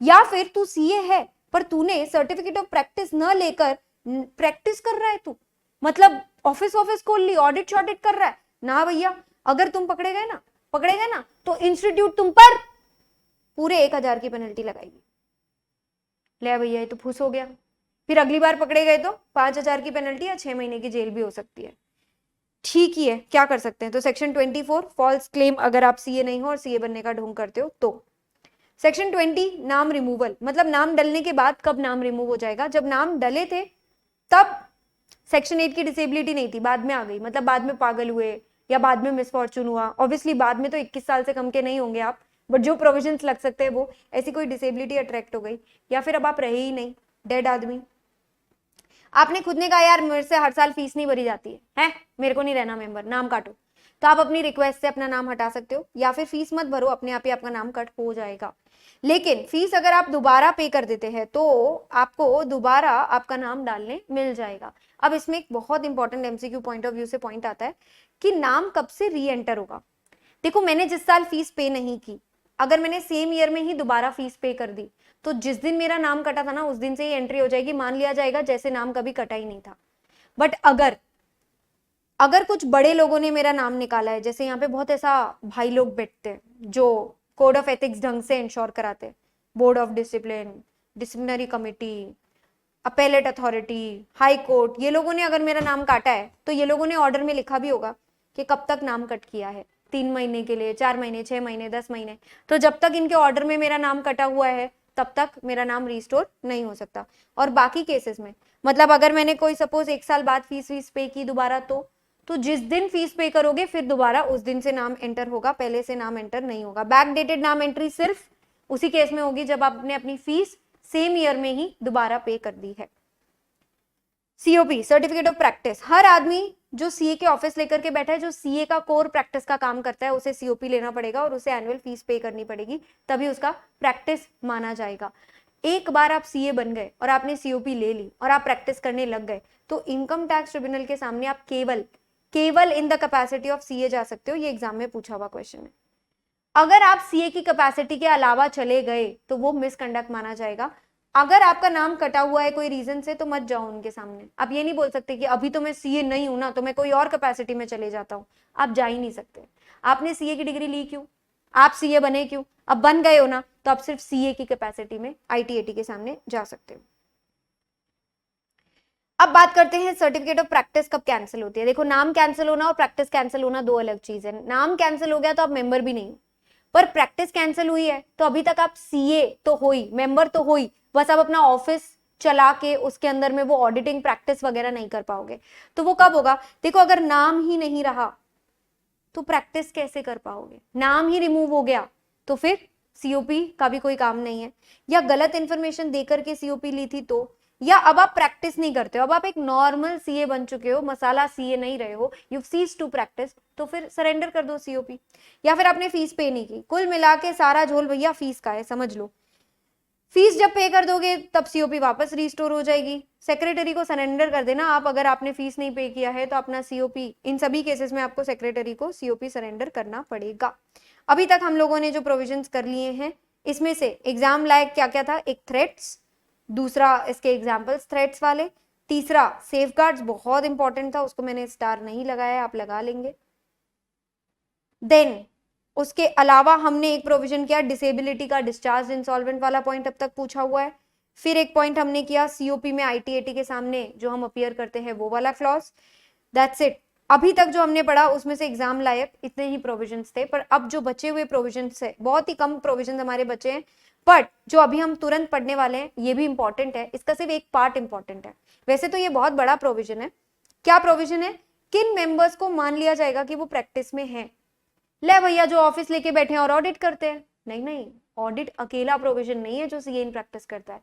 या फिर तू सीए है पर तूने सर्टिफिकेट ऑफ प्रैक्टिस न लेकर प्रैक्टिस कर रहा है, तू मतलब ऑफिस खोल ली, ऑडिट शॉडिट कर रहा है ना। भैया अगर तुम पकड़े गए ना तो इंस्टीट्यूट तुम पर पूरे 1000 की पेनल्टी लगाएगी। ले भैया ये तो फुस हो गया, फिर अगली बार पकड़े गए तो 5000 की पेनल्टी या 6 महीने की जेल भी हो सकती है। ठीक ही है, क्या कर सकते हैं। तो सेक्शन 24 फॉल्स क्लेम, अगर आप सीए नहीं हो और सीए बनने का ढोंग करते हो तो। सेक्शन 20 नाम रिमूवल, मतलब नाम डलने के बाद कब नाम रिमूव हो जाएगा, जब नाम डले थे तब सेक्शन 8 की डिसेबिलिटी नहीं थी, बाद में आ गई, मतलब बाद में पागल हुए या बाद में मिसफॉर्चून हुआ। ऑब्वियसली बाद में तो 21 साल से कम के नहीं होंगे आप, बट जो प्रोविजंस लग सकते हैं वो, ऐसी कोई डिसेबिलिटी अट्रैक्ट हो गई, या फिर अब आप रहे ही नहीं, डेड आदमी, आपने खुद ने कहा यार मेरे से हर साल फीस नहीं भरी जाती है, मेरे को नहीं रहना मेंबर, नाम काटो, तो आप अपनी रिक्वेस्ट से अपना नाम हटा सकते हो, या फिर फीस मत भरो, अपने आप ही आपका नाम कट हो जाएगा। लेकिन फीस अगर आप दोबारा पे कर देते हैं तो आपको दोबारा आपका नाम डालने मिल जाएगा। अब इसमें एक बहुत important MCQ point of view से पॉइंट आता है कि नाम कब से री एंटर होगा। देखो मैंने जिस साल फीस पे नहीं की, अगर मैंने सेम ईयर में ही दोबारा फीस पे कर दी, तो जिस दिन मेरा नाम कटा था ना उस दिन से ही एंट्री हो जाएगी, मान लिया जाएगा जैसे नाम कभी कटा ही नहीं था। बट अगर कुछ बड़े लोगों ने मेरा नाम निकाला है, जैसे यहाँ पे बहुत ऐसा भाई लोग बैठते हैं जो कोड ऑफ एथिक्स ढंग से इंश्योर कराते हैं, board of discipline, disciplinary committee, appellate authority, high court, ये लोगों ने अगर मेरा नाम काटा है तो ये लोगों ने ऑर्डर में लिखा भी होगा कि कब तक नाम कट किया है, 3 महीने के लिए, 4 महीने, 6 महीने, 10 महीने, तो जब तक इनके ऑर्डर में मेरा नाम कटा हुआ है तब तक मेरा नाम रिस्टोर नहीं हो सकता। और बाकी केसेस में, मतलब अगर मैंने कोई सपोज 1 साल बाद फीस पे की दोबारा, तो जिस दिन फीस पे करोगे फिर दोबारा उस दिन से नाम एंटर होगा, पहले से नाम एंटर नहीं होगा। बैक डेटेड नाम एंट्री सिर्फ उसी केस में होगी जब आपने अपनी फीस सेम ईयर में ही दोबारा पे कर दी है। सीओपी, सर्टिफिकेट ऑफ प्रैक्टिस, हर आदमी जो सीए के ऑफिस लेकर के बैठा है, जो सीए का कोर प्रैक्टिस का काम करता है, उसे सीओपी लेना पड़ेगा और उसे एनुअल फीस पे करनी पड़ेगी, तभी उसका प्रैक्टिस माना जाएगा। एक बार आप सीए बन गए और आपने सीओपी ले ली और आप प्रैक्टिस करने लग गए, तो इनकम टैक्स ट्रिब्यूनल के सामने आप केवल in the capacity of CA जा सकते हो। ये एग्जाम में पूछा हुआ क्वेश्चन है। अगर आप सीए की कैपेसिटी के अलावा चले गए तो वो मिसकंडक्ट माना जाएगा। अगर आपका नाम कटा हुआ है कोई रीजन से तो मत जाओ उनके सामने, आप ये नहीं बोल सकते कि अभी तो मैं सीए नहीं हूं ना, तो मैं कोई और कैपेसिटी में चले जाता हूं, आप जा ही नहीं सकते। आपने सीए की डिग्री ली क्यों, आप सीए बने क्यों, अब बन गए हो ना, तो आप सिर्फ सीए की कैपेसिटी में आईटीएटी के सामने जा सकते हो। अब बात करते हैं सर्टिफिकेट ऑफ प्रैक्टिस कब कैंसिल होती है। देखो नाम कैंसिल होना और प्रैक्टिस कैंसिल होना दो अलग चीज है। नाम कैंसिल हो गया तो आप मेंबर भी नहीं हो, पर प्रैक्टिस कैंसिल हुई है तो अभी तक आप सीए तो हो ही, मेंबर तो हो ही, बस आप अपना ऑफिस चला के उसके अंदर में वो ऑडिटिंग प्रैक्टिस वगैरह नहीं कर पाओगे। तो वो कब होगा, देखो अगर नाम ही नहीं रहा तो प्रैक्टिस कैसे कर पाओगे, नाम ही रिमूव हो गया तो फिर सीओपी का भी कोई काम नहीं है। या गलत इंफॉर्मेशन देकर के सीओपी ली थी तो, या अब आप प्रैक्टिस नहीं करते हो, अब आप एक नॉर्मल सीए बन चुके हो, मसाला सीए नहीं रहे हो, यू सीज टू प्रैक्टिस, तो फिर सरेंडर कर दो सीओपी। या फिर आपने फीस पे नहीं की, कुल मिला के सारा झोल भैया फीस का है, समझ लो। फीस जब पे कर दोगे तब सीओपी वापस रिस्टोर हो जाएगी। सेक्रेटरी को सरेंडर कर देना आप, अगर आपने फीस नहीं पे किया है तो अपना सीओपी, इन सभी केसेस में आपको सेक्रेटरी को सीओपी सरेंडर करना पड़ेगा। अभी तक हम लोगों ने जो प्रोविजंस कर लिए हैं, इसमें से एग्जाम लायक क्या क्या था, एक थ्रेट्स, दूसरा इसके एग्जाम्पल्स थ्रेट्स वाले, तीसरा सेफगार्ड्स बहुत इंपॉर्टेंट था, उसको मैंने स्टार नहीं लगाया, आप लगा लेंगे। देन उसके अलावा हमने एक प्रोविजन किया डिसेबिलिटी का, डिस्चार्ज इंसॉल्वेंट वाला पॉइंट अब तक पूछा हुआ है। फिर एक पॉइंट हमने किया सीओपी में आईटीएटी के सामने जो हम अपीयर करते हैं वो वाला क्लॉज। That's it. अभी तक जो हमने पढ़ा उसमें से एग्जाम लायक इतने ही प्रोविजंस थे, पर अब जो बचे हुए प्रोविजंस है, बहुत ही कम प्रोविजंस हमारे बचे हैं, बट जो अभी हम तुरंत पढ़ने वाले हैं ये भी इंपॉर्टेंट है, इसका सिर्फ एक पार्ट इंपॉर्टेंट है। वैसे तो ये बहुत बड़ा प्रोविजन है। क्या प्रोविजन है, किन मेंबर्स को मान लिया जाएगा कि वो प्रैक्टिस में है। ले भैया जो ऑफिस लेके बैठे हैं और ऑडिट करते हैं, नहीं नहीं, ऑडिट अकेला प्रोविजन नहीं है जो सीए इन प्रैक्टिस करता है।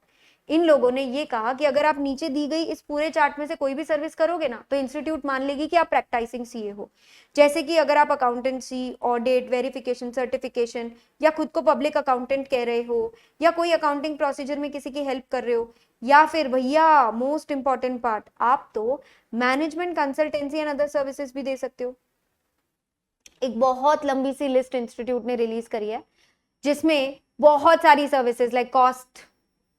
इन लोगों ने ये कहा कि अगर आप नीचे दी गई इस पूरे चार्ट में से कोई भी सर्विस करोगे ना तो इंस्टीट्यूट मान लेगी कि आप प्रैक्टिसिंग सीए हो। जैसे कि अगर आप अकाउंटेंसी, ऑडिट, वेरिफिकेशन, सर्टिफिकेशन, या खुद को पब्लिक अकाउंटेंट कह रहे हो, या कोई अकाउंटिंग प्रोसीजर में किसी की हेल्प कर रहे हो, या फिर भैया मोस्ट इंपॉर्टेंट पार्ट, आप तो management consultancy and other services भी दे सकते हो। एक बहुत लंबी सी लिस्ट इंस्टीट्यूट ने रिलीज करी है जिसमें बहुत सारी सर्विसेज लाइक कॉस्ट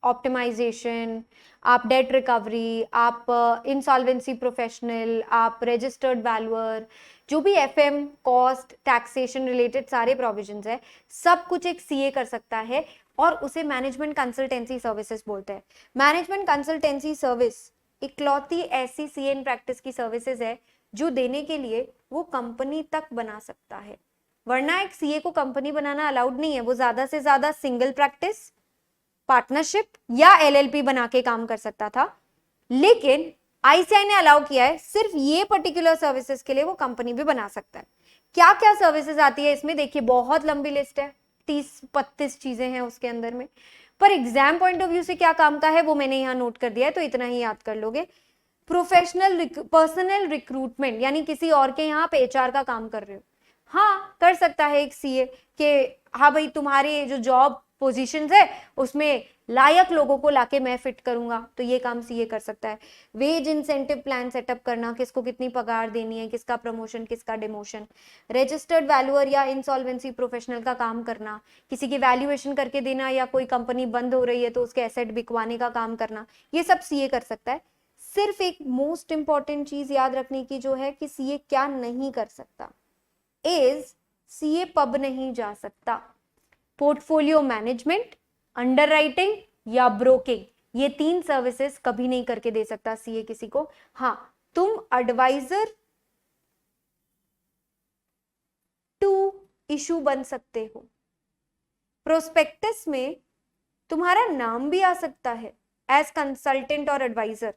ऑप्टिमाइजेशन, आप डेट रिकवरी, आप इंसॉल्वेंसी प्रोफेशनल, आप रजिस्टर्ड वैल्यूअर, जो भी एफएम, कॉस्ट, टैक्सेशन रिलेटेड सारे प्रोविजंस है, सब कुछ एक सीए कर सकता है और उसे मैनेजमेंट कंसल्टेंसी सर्विसेज बोलते हैं। मैनेजमेंट कंसल्टेंसी सर्विस इकलौती ऐसी सीए इन प्रैक्टिस की सर्विसेज है जो देने के लिए वो कंपनी तक बना सकता है, वरना एक सीए को कंपनी बनाना अलाउड नहीं है। वो ज्यादा से ज्यादा सिंगल प्रैक्टिस, पार्टनरशिप या एलएलपी बना के काम कर सकता था, लेकिन आईसीआई ने अलाउ किया है सिर्फ ये पर्टिकुलर सर्विसेज के लिए वो कंपनी भी बना सकता है। क्या क्या सर्विसेज आती है इसमें, देखिए बहुत लंबी लिस्ट है, 30-32 चीजें हैं उसके अंदर में, पर एग्जाम पॉइंट ऑफ व्यू से क्या काम का है वो मैंने यहाँ नोट कर दिया है, तो इतना ही याद कर लोगे। प्रोफेशनल पर्सनल रिक्रूटमेंट, यानी किसी और के यहाँ पे एचआर का काम कर रहे हो, हाँ कर सकता है एक सीए के, हाँ भाई तुम्हारे जो जॉब पोजीशंस है उसमें लायक लोगों को लाके मैं फिट करूंगा, तो ये काम सीए कर सकता है। वेज इंसेंटिव प्लान सेटअप करना, किसको कितनी पगार देनी है, किसका प्रमोशन, किसका डिमोशन, रजिस्टर्ड वैल्यूअर या इंसॉल्वेंसी प्रोफेशनल का काम करना, किसी की वैल्यूएशन करके देना, या कोई कंपनी बंद हो रही है तो उसके एसेट बिकवाने का काम करना, ये सब सीए कर सकता है। सिर्फ एक मोस्ट इंपॉर्टेंट चीज याद रखने की जो है कि सीए क्या नहीं कर सकता, इज सीए पब नहीं जा सकता। पोर्टफोलियो मैनेजमेंट, अंडरराइटिंग या ब्रोकिंग, ये 3 सर्विसेज कभी नहीं करके दे सकता सीए किसी को। हाँ, तुम एडवाइजर टू इशू बन सकते हो, प्रोस्पेक्टस में तुम्हारा नाम भी आ सकता है एज कंसल्टेंट और एडवाइजर,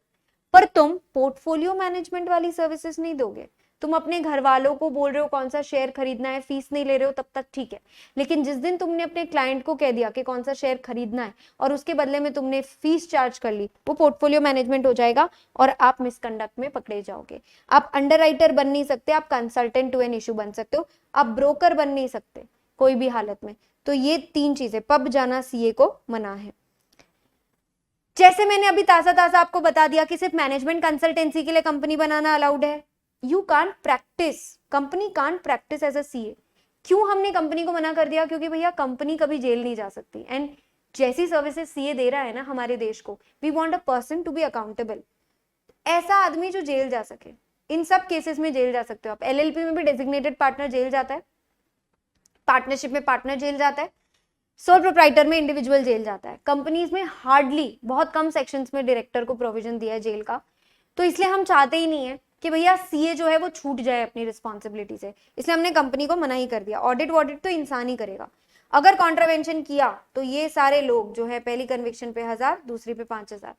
पर तुम पोर्टफोलियो मैनेजमेंट वाली सर्विसेज नहीं दोगे। तुम अपने घर वालों को बोल रहे हो कौन सा शेयर खरीदना है, फीस नहीं ले रहे हो, तब तक ठीक है, लेकिन जिस दिन तुमने अपने क्लाइंट को कह दिया कि कौन सा शेयर खरीदना है और उसके बदले में तुमने फीस चार्ज कर ली, वो पोर्टफोलियो मैनेजमेंट हो जाएगा और आप मिसकंडक्ट में पकड़े जाओगे। आप अंडरराइटर बन नहीं सकते, आप कंसल्टेंट टू एन इशू बन सकते हो, आप ब्रोकर बन नहीं सकते कोई भी हालत में। तो ये 3 चीजें, पब जाना सीए को मना है। जैसे मैंने अभी ताजा ताजा आपको बता दिया कि सिर्फ मैनेजमेंट कंसल्टेंसी के लिए कंपनी बनाना अलाउड है। You can't practice, company can't practice as a CA. क्यों हमने कंपनी को मना कर दिया, क्योंकि भैया कंपनी कभी जेल नहीं जा सकती, एंड जैसी सर्विसेज सीए दे रहा है ना हमारे देश को, we want a person to be accountable, ऐसा आदमी जो जेल जा सके। इन सब केसेस में जेल जा सकते हो आप। एलएलपी में भी डेजिग्नेटेड पार्टनर जेल जाता है, पार्टनरशिप में पार्टनर जेल जाता है, सोल प्रोप्राइटर में इंडिविजुअल जेल जाता है। कंपनीज में हार्डली, बहुत कम सेक्शंस में डायरेक्टर को प्रोविजन दिया है जेल का, तो इसलिए हम चाहते ही नहीं है कि भैया सीए जो है वो छूट जाए अपनी रिस्पॉन्सिबिलिटी से, इसलिए हमने कंपनी को मना ही कर दिया। ऑडिट वॉडिट तो इंसान ही करेगा, अगर कॉन्ट्रावेंशन किया तो ये सारे लोग जो है पहली कन्विक्शन पे 1000, दूसरी पे 5000।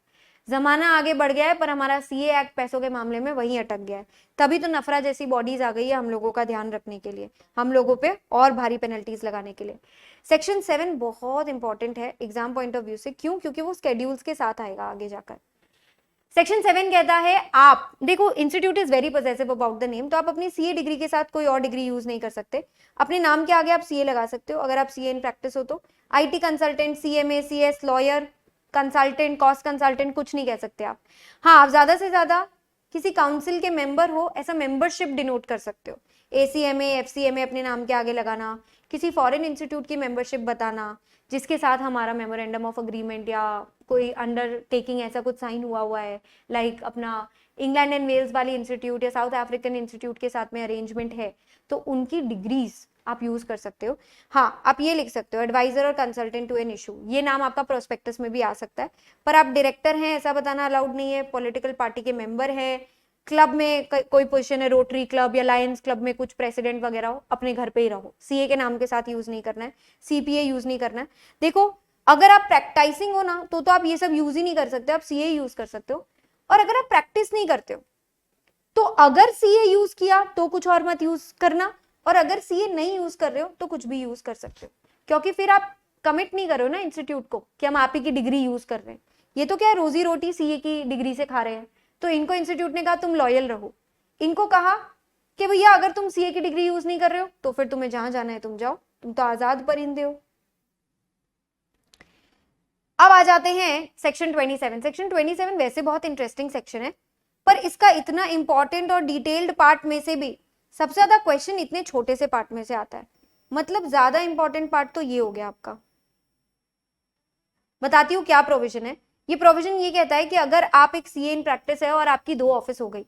जमाना आगे बढ़ गया है पर हमारा सीए एक्ट पैसों के मामले में वहीं अटक गया है, तभी तो नफरा जैसी बॉडीज आ गई है हम लोगों का ध्यान रखने के लिए, हम लोगों पे और भारी पेनल्टीज लगाने के लिए। सेक्शन 7 बहुत इंपॉर्टेंट है एग्जाम पॉइंट ऑफ व्यू से, क्यों, क्योंकि वो स्केड्यूल्स के साथ आएगा आगे जाकर। सेक्शन 7 कहता है आप देखो, institute is very possessive about the name, तो आप अपनी सीए डिग्री के साथ कोई और डिग्री यूज नहीं कर सकते। अपने नाम के आगे आप सीए लगा सकते हो अगर आप सीए इन प्रैक्टिस हो तो। IT consultant, CMA, CS, lawyer, consultant, cost consultant कुछ नहीं कह सकते आप। हाँ, आप ज्यादा से ज्यादा किसी काउंसिल के मेंबर हो ऐसा मेंबरशिप डिनोट कर सकते हो। एसीएमए, एफसीएमए अपने नाम के आगे लगाना, किसी फॉरेन इंस्टीट्यूट की मेंबरशिप बताना जिसके साथ हमारा मेमोरेंडम ऑफ अग्रीमेंट या कोई अंडरटेकिंग ऐसा कुछ साइन हुआ है, लाइक अपना इंग्लैंड एंड वेल्स वाली इंस्टीट्यूट या साउथ अफ्रीकन इंस्टीट्यूट के साथ में अरेंजमेंट है, तो उनकी डिग्रीज आप यूज कर सकते हो। हाँ, आप ये लिख सकते हो एडवाइजर और कंसल्टेंट टू एन इशू, ये नाम आपका प्रोस्पेक्टस में भी आ सकता है, पर आप डायरेक्टर हैं ऐसा बताना अलाउड नहीं है, पॉलिटिकल पार्टी के मेंबर है, क्लब में कोई पोजीशन है, रोटरी क्लब या लायंस क्लब में कुछ प्रेसिडेंट वगैरह हो, अपने घर पे ही रहो। सीए के नाम के साथ यूज नहीं करना है, सीपीए यूज नहीं करना है। देखो, अगर आप प्रैक्टिसिंग हो ना तो आप ये सब यूज ही नहीं कर सकते, आप सीए यूज कर सकते हो। और अगर आप प्रैक्टिस नहीं करते हो तो अगर सीए यूज किया तो कुछ और मत यूज करना, और अगर सीए नहीं यूज कर रहे हो तो कुछ भी यूज कर सकते हो, क्योंकि फिर आप कमिट नहीं कर रहे हो ना इंस्टीट्यूट को कि हम आप ही की डिग्री यूज कर रहे हैं। ये तो क्या है, रोजी रोटी सीए की डिग्री से खा रहे हैं। तो इनको इंस्टीट्यूट ने कहा तुम लॉयल रहो, इनको कहा कि भैया अगर तुम सीए की डिग्री यूज नहीं कर रहे हो तो फिर तुम्हें जहां जाना है तुम जाओ, तुम तो आजाद परिंदे हो। अब आ जाते हैं सेक्शन 27। सेक्शन 27 वैसे बहुत इंटरेस्टिंग सेक्शन है, पर इसका इतना इंपॉर्टेंट और डिटेल्ड पार्ट में से भी सबसे ज्यादा क्वेश्चन इतने छोटे से पार्ट में से आता है। मतलब ज्यादा इंपॉर्टेंट पार्ट तो ये हो गया आपका। बताती हूँ क्या प्रोविजन है। ये प्रोविजन ये कहता है कि अगर आप एक सीए इन प्रैक्टिस है और आपकी 2 ऑफिस हो गई,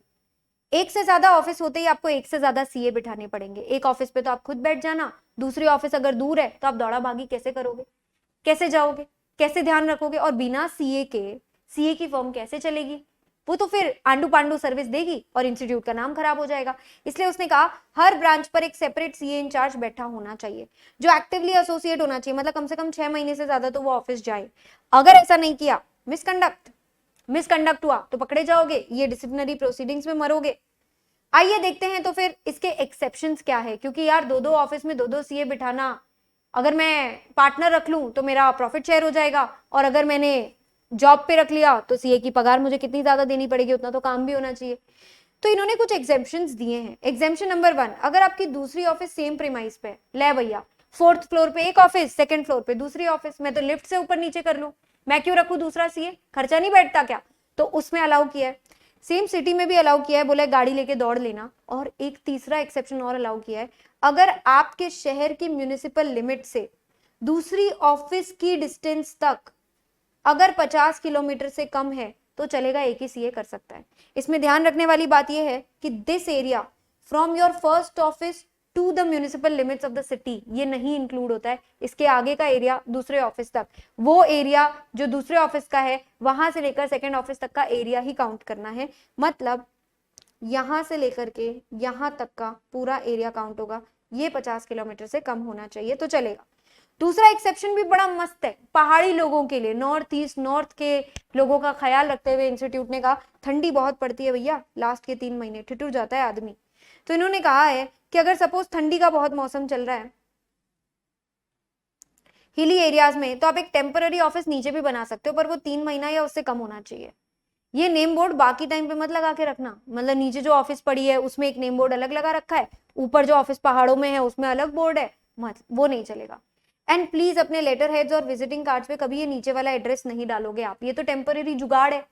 एक से ज्यादा ऑफिस होते ही आपको एक से ज्यादा सीए बिठाने पड़ेंगे। एक ऑफिस पे तो आप खुद बैठ जाना, दूसरी ऑफिस अगर दूर है तो आप दौड़ा भागी कैसे करोगे, कैसे जाओगे, कैसे ध्यान रखोगे, और बिना सीए के सीए की फर्म कैसे चलेगी, वो तो फिर आंडू पांडू सर्विस देगी और इंस्टीट्यूट का नाम खराब हो जाएगा। इसलिए उसने कहा हर ब्रांच पर एक सेपरेट सीए इंचार्ज बैठा होना चाहिए जो एक्टिवली एसोसिएट होना चाहिए, मतलब कम से कम 6 महीने से ज्यादा तो वो ऑफिस जाए। अगर ऐसा नहीं किया, मिसकंडक्ट हुआ तो पकड़े जाओगे, ये डिसिप्लिनरी प्रोसीडिंग्स में मरोगे। आइए देखते हैं तो फिर इसके एक्सेप्शंस क्या है, क्योंकि यार 2-2 ऑफिस में 2-2 सीए बिठाना, अगर मैं पार्टनर रख लूं तो मेरा प्रॉफिट शेयर हो जाएगा, और अगर मैंने जॉब पे रख लिया तो सीए की पगार मुझे कितनी ज्यादा देनी पड़ेगी, उतना तो काम भी होना चाहिए। तो इन्होंने कुछ एग्जेम्पशंस दिए हैं। एग्जेम्पशन नंबर 1, अगर आपकी दूसरी ऑफिस सेम प्रीमाइस पे, ले भैया 4th फ्लोर पे एक ऑफिस, 2nd फ्लोर पे दूसरी ऑफिस, मैं तो लिफ्ट से ऊपर नीचे कर लूं, मैं क्यों रखूं दूसरा सीए, खर्चा नहीं बैठता क्या, तो उसमें अलाउ किया है। सेम सिटी में भी अलाउ किया है, बोला गाड़ी लेके दौड़ लेना। और एक तीसरा एक्सेप्शन और अलाउ किया है, अगर आपके शहर की म्यूनिसिपल लिमिट से दूसरी ऑफिस की डिस्टेंस तक अगर 50 किलोमीटर से कम है तो चलेगा, एक ही सीए कर सकता है। इसमें ध्यान रखने वाली बात यह है कि this area from your first office to the municipal limits of the city, ये नहीं इंक्लूड होता है। इसके आगे का एरिया दूसरे ऑफिस तक, वो एरिया जो दूसरे ऑफिस का है वहां से लेकर 2nd ऑफिस तक का एरिया ही काउंट करना है। मतलब यहां से लेकर के यहां तक का पूरा एरिया काउंट होगा, ये 50 किलोमीटर से कम होना चाहिए तो चलेगा। दूसरा एक्सेप्शन भी बड़ा मस्त है पहाड़ी लोगों के लिए, नॉर्थ के लोगों का ख्याल रखते हुए इंस्टीट्यूट ने कहा ठंडी बहुत पड़ती है भैया, लास्ट के 3 महीने ठिठुर जाता है आदमी। तो इन्होंने कहा है कि अगर सपोज ठंडी का बहुत मौसम चल रहा है हिली एरियाज में, तो आप एक टेम्पररी ऑफिस नीचे भी बना सकते हो, पर वो 3 महीना या उससे कम होना चाहिए। ये नेम बोर्ड बाकी टाइम पे मत लगा के रखना, मतलब नीचे जो ऑफिस पड़ी है उसमें एक नेम बोर्ड अलग लगा रखा है, ऊपर जो ऑफिस पहाड़ों में है उसमें अलग बोर्ड है, मत, वो नहीं चलेगा। एंड प्लीज अपने लेटर हेड्स और विजिटिंग कार्ड्स पे कभी ये नीचे वाला एड्रेस नहीं डालोगे आप, ये तो टेम्पररी जुगाड़ है।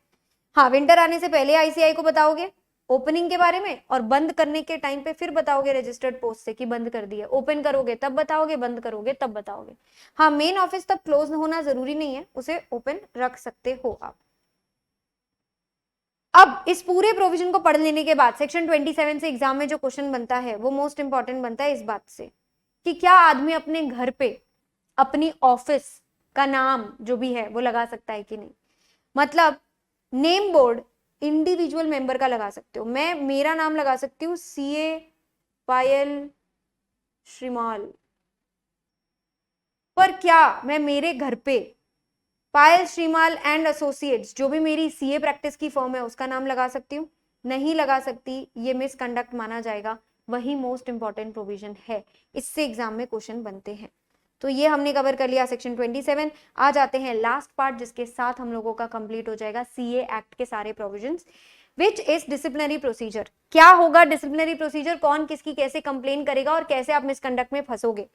हाँ, विंटर आने से पहले आईसीआई को बताओगे ओपनिंग के बारे में, और बंद करने के टाइम पे फिर बताओगे रजिस्टर्ड पोस्ट से कि बंद कर दिया। ओपन करोगे तब बताओगे, बंद करोगे तब बताओगे। हाँ, मेन ऑफिस तब क्लोज होना जरूरी नहीं है, उसे ओपन रख सकते हो आप। अब इस पूरे प्रोविजन को पढ़ लेने के बाद सेक्शन 27 से एग्जाम में जो क्वेश्चन बनता है वो मोस्ट इंपॉर्टेंट बनता है इस बात से कि क्या आदमी अपने घर पे अपनी ऑफिस का नाम जो भी है वो लगा सकता है कि नहीं। मतलब नेम बोर्ड इंडिविजुअल मेंबर का लगा सकते हो, मैं मेरा नाम लगा सकती हूँ सीए पायल श्रीमाल, पर क्या मैं मेरे घर पे पायल श्रीमाल एंड एसोसिएट्स जो भी मेरी सीए प्रैक्टिस की फर्म है उसका नाम लगा सकती हूँ? नहीं लगा सकती, ये मिसकंडक्ट माना जाएगा। वही मोस्ट इंपॉर्टेंट प्रोविजन है, इससे एग्जाम में क्वेश्चन बनते हैं। तो ये हमने कवर कर लिया सेक्शन 27। आ जाते हैं लास्ट पार्ट, जिसके साथ हम लोगों का कंप्लीट हो जाएगा सीए एक्ट के सारे provisions, which is disciplinary procedure. क्या होगा डिसिप्लिनरी प्रोसीजर, कौन किसकी कैसे कंप्लेन करेगा और कैसे आप मिसकंडक्ट में फंसोगे।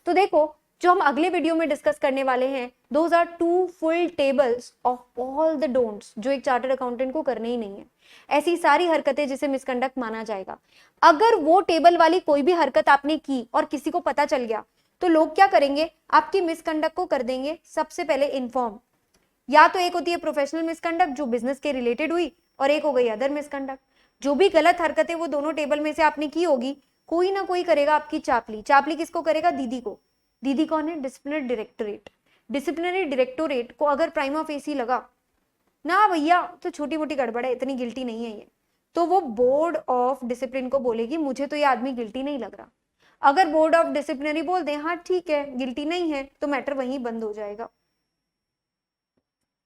तो देखो, जो हम अगले वीडियो में डिस्कस करने वाले हैं, those are 2 full tables of all the don'ts, जो एक चार्टर्ड अकाउंटेंट को करने ही नहीं है। ऐसी सारी हरकतें जिसे मिसकंडक्ट माना जाएगा। अगर वो टेबल वाली कोई भी हरकत आपने की और किसी को पता चल गया, तो लोग क्या करेंगे, आपकी मिसकंडक्ट को कर देंगे सबसे पहले इन्फॉर्म। या तो एक होती है प्रोफेशनल मिसकंडक्ट जो बिजनेस के रिलेटेड हुई, और एक हो गई अदर मिसकंडक्ट। जो भी गलत हरकतें वो दोनों टेबल में से आपने की होगी, कोई ना कोई करेगा आपकी चापली। चापली किसको करेगा, दीदी को। दीदी कौन है, डिसिप्लिनरी डायरेक्टोरेट। डिसिप्लिनरी डायरेक्टोरेट को अगर प्राइमा फेसी लगा ना भैया तो छोटी मोटी गड़बड़ है, इतनी गिल्टी नहीं है ये, तो वो बोर्ड ऑफ डिसिप्लिन को बोलेगी मुझे तो ये आदमी गिल्टी नहीं लग रहा। अगर बोर्ड ऑफ डिसिप्लिनरी बोल दे हाँ ठीक है गिल्टी नहीं है, तो मैटर वहीं बंद हो जाएगा।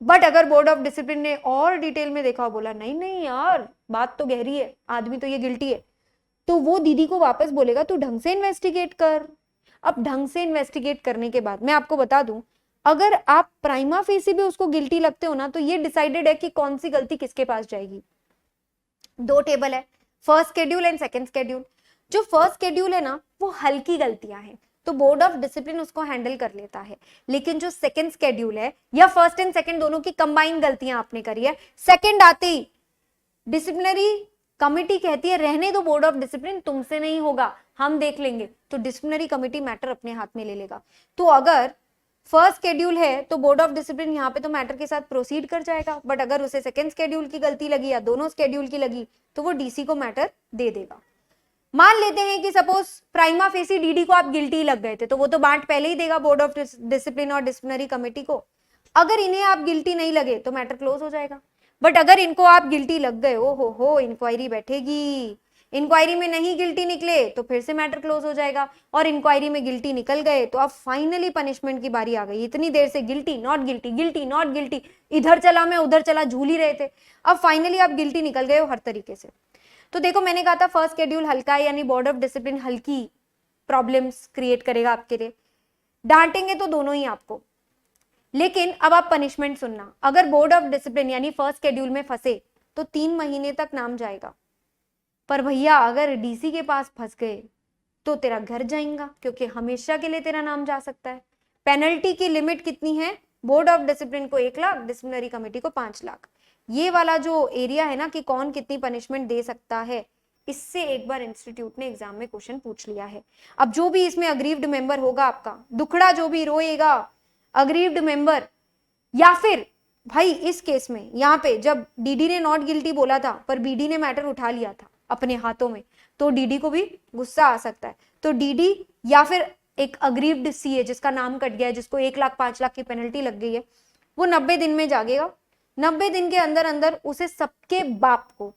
बट अगर बोर्ड ऑफ डिसिप्लिन ने और डिटेल में देखा, बोला नहीं नहीं यार बात तो गहरी है, आदमी तो ये गिल्टी है, तो वो दीदी को वापस बोलेगा तू ढंग से इन्वेस्टिगेट कर। अब ढंग से इन्वेस्टिगेट करने के बाद मैं आपको बता दूं, अगर आप प्राइमा फेसी भी उसको गिल्टी लगते हो ना, तो ये डिसाइडेड है कि कौन सी गलती किसके पास जाएगी। 2 टेबल है, first schedule and second schedule. जो फर्स्ट शेड्यूल है ना, वो हल्की गलतियां हैं, तो बोर्ड ऑफ डिसिप्लिन उसको हैंडल कर लेता है। लेकिन जो सेकंड शेड्यूल है, या फर्स्ट एंड सेकंड दोनों की कंबाइंड गलतियां आपने करी है, सेकंड आते ही डिसिप्लिनरी कमिटी कहती है रहने दो बोर्ड ऑफ डिसिप्लिन, तुमसे नहीं होगा, हम देख लेंगे, तो डिसिप्लिनरी कमिटी मैटर अपने हाथ में ले लेगा। तो अगर फर्स्ट शेड्यूल है तो बोर्ड ऑफ डिसिप्लिन यहाँ पे तो मैटर के साथ प्रोसीड कर जाएगा, बट अगर उसे सेकंड शेड्यूल की गलती लगी या दोनों शेड्यूल की लगी, तो वो डीसी को मैटर दे देगा। मान लेते हैं कि सपोज प्राइमा फेसी डीडी को आप गिल्टी लग गए थे, तो वो तो बांट पहले ही देगा बोर्ड ऑफ डिसिप्लिन और डिसिप्लिनरी कमेटी को। अगर इन्हें आप गिल्टी नहीं लगे तो मैटर क्लोज हो जाएगा। बट अगर इनको आप गिल्टी लग गए, ओ हो इंक्वायरी बैठेगी, इंक्वायरी में नहीं गिल्टी निकले तो फिर से मैटर क्लोज हो जाएगा, और इंक्वायरी में गिल्टी निकल गए तो अब फाइनली पनिशमेंट की बारी आ गई। इतनी देर से guilty not guilty, guilty not guilty, इधर चला मैं उधर चला, झूल ही रहे थे, अब फाइनली आप गिल्टी निकल गए हो हर तरीके से। तो देखो मैंने कहा था फर्स्ट शेड्यूल हल्का है, यानी बोर्ड ऑफ डिसिप्लिन हल्की प्रॉब्लम्स क्रिएट करेगा आपके लिए, डांटेंगे तो दोनों ही आपको। लेकिन अब आप पनिशमेंट सुनना, अगर बोर्ड ऑफ डिसिप्लिन यानी फर्स्ट शेड्यूल में फंसे तो 3 महीने तक नाम जाएगा। पर भैया अगर डीसी के पास फंस गए तो तेरा घर जाएगा, क्योंकि हमेशा के लिए तेरा नाम जा सकता है। पेनल्टी की लिमिट कितनी है, बोर्ड ऑफ डिसिप्लिन को 1 लाख, डिसिप्लिनरी कमेटी को 5 लाख। ये वाला जो एरिया है ना कि कौन कितनी पनिशमेंट दे सकता है, इससे एक बार इंस्टीट्यूट ने एग्जाम में क्वेश्चन पूछ लिया है। अब जो भी इसमें अग्रीव्ड मेंबर होगा, आपका दुखड़ा जो भी रोएगा, अग्रीव्ड मेंबर, या फिर भाई इस केस में यहाँ पे जब डीडी ने नॉट गिल्टी बोला था पर बीडी ने मैटर उठा लिया था अपने हाथों में, तो डीडी को भी गुस्सा आ सकता है। तो डीडी या फिर एक अग्रीव्ड सीए जिसका नाम कट गया है, जिसको 1 लाख 5 लाख की पेनल्टी लग गई है, वो 90 दिन में जागेगा। 90 दिन के अंदर अंदर उसे सबके बाप को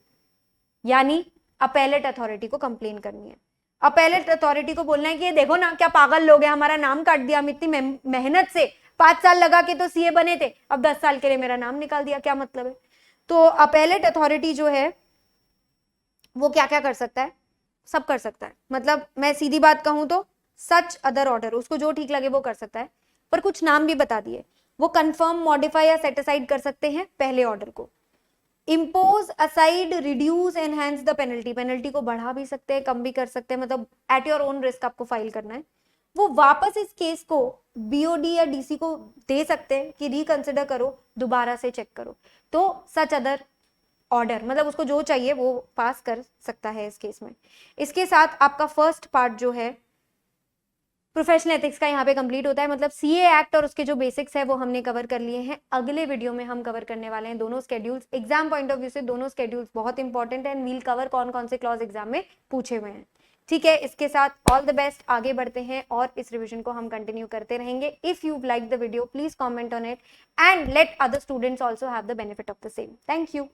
यानी अपेलेट अथॉरिटी को कंप्लेन करनी है। अपेलेट अथॉरिटी को बोलना है कि ये देखो ना क्या पागल लोग हैं, हमारा नाम काट दिया, हम इतनी मेहनत से 5 साल लगा के तो सीए बने थे, अब 10 साल के लिए मेरा नाम निकाल दिया, क्या मतलब है। तो अपेलेट अथॉरिटी जो है वो क्या क्या कर सकता है, सब कर सकता है। मतलब मैं सीधी बात कहूं तो सच अदर ऑर्डर, उसको जो ठीक लगे वो कर सकता है, पर कुछ नाम भी बता दिए। वो कंफर्म, मॉडिफाई या सेट असाइड कर सकते हैं पहले ऑर्डर को। Impose, aside, reduce, enhance the penalty, penalty को बढ़ा भी सकते हैं, कम भी कर सकते हैं, मतलब एट योर ओन रिस्क आपको फाइल करना है। वो वापस इस केस को बीओडी या डीसी को दे सकते हैं कि रिकंसिडर करो, दोबारा से चेक करो। तो सच अदर ऑर्डर मतलब उसको जो चाहिए वो पास कर सकता है इस केस में। इसके साथ आपका फर्स्ट पार्ट जो है प्रोफेशनल एथिक्स का यहाँ पे कंप्लीट होता है। मतलब सीए एक्ट और उसके जो बेसिक्स है वो हमने कवर कर लिए हैं। अगले वीडियो में हम कवर करने वाले हैं दोनों schedules. Exam point of view से दोनों स्केड्यूल्स बहुत इंपॉर्टेंट है, एंड वील कवर कौन कौन से क्लॉज एग्जाम में पूछे हुए हैं। ठीक है, इसके साथ ऑल द बेस्ट, आगे बढ़ते हैं और इस रिविजन को हम कंटिन्यू करते रहेंगे। If you like the video please comment on it and let other students also have the benefit of the same. Thank you.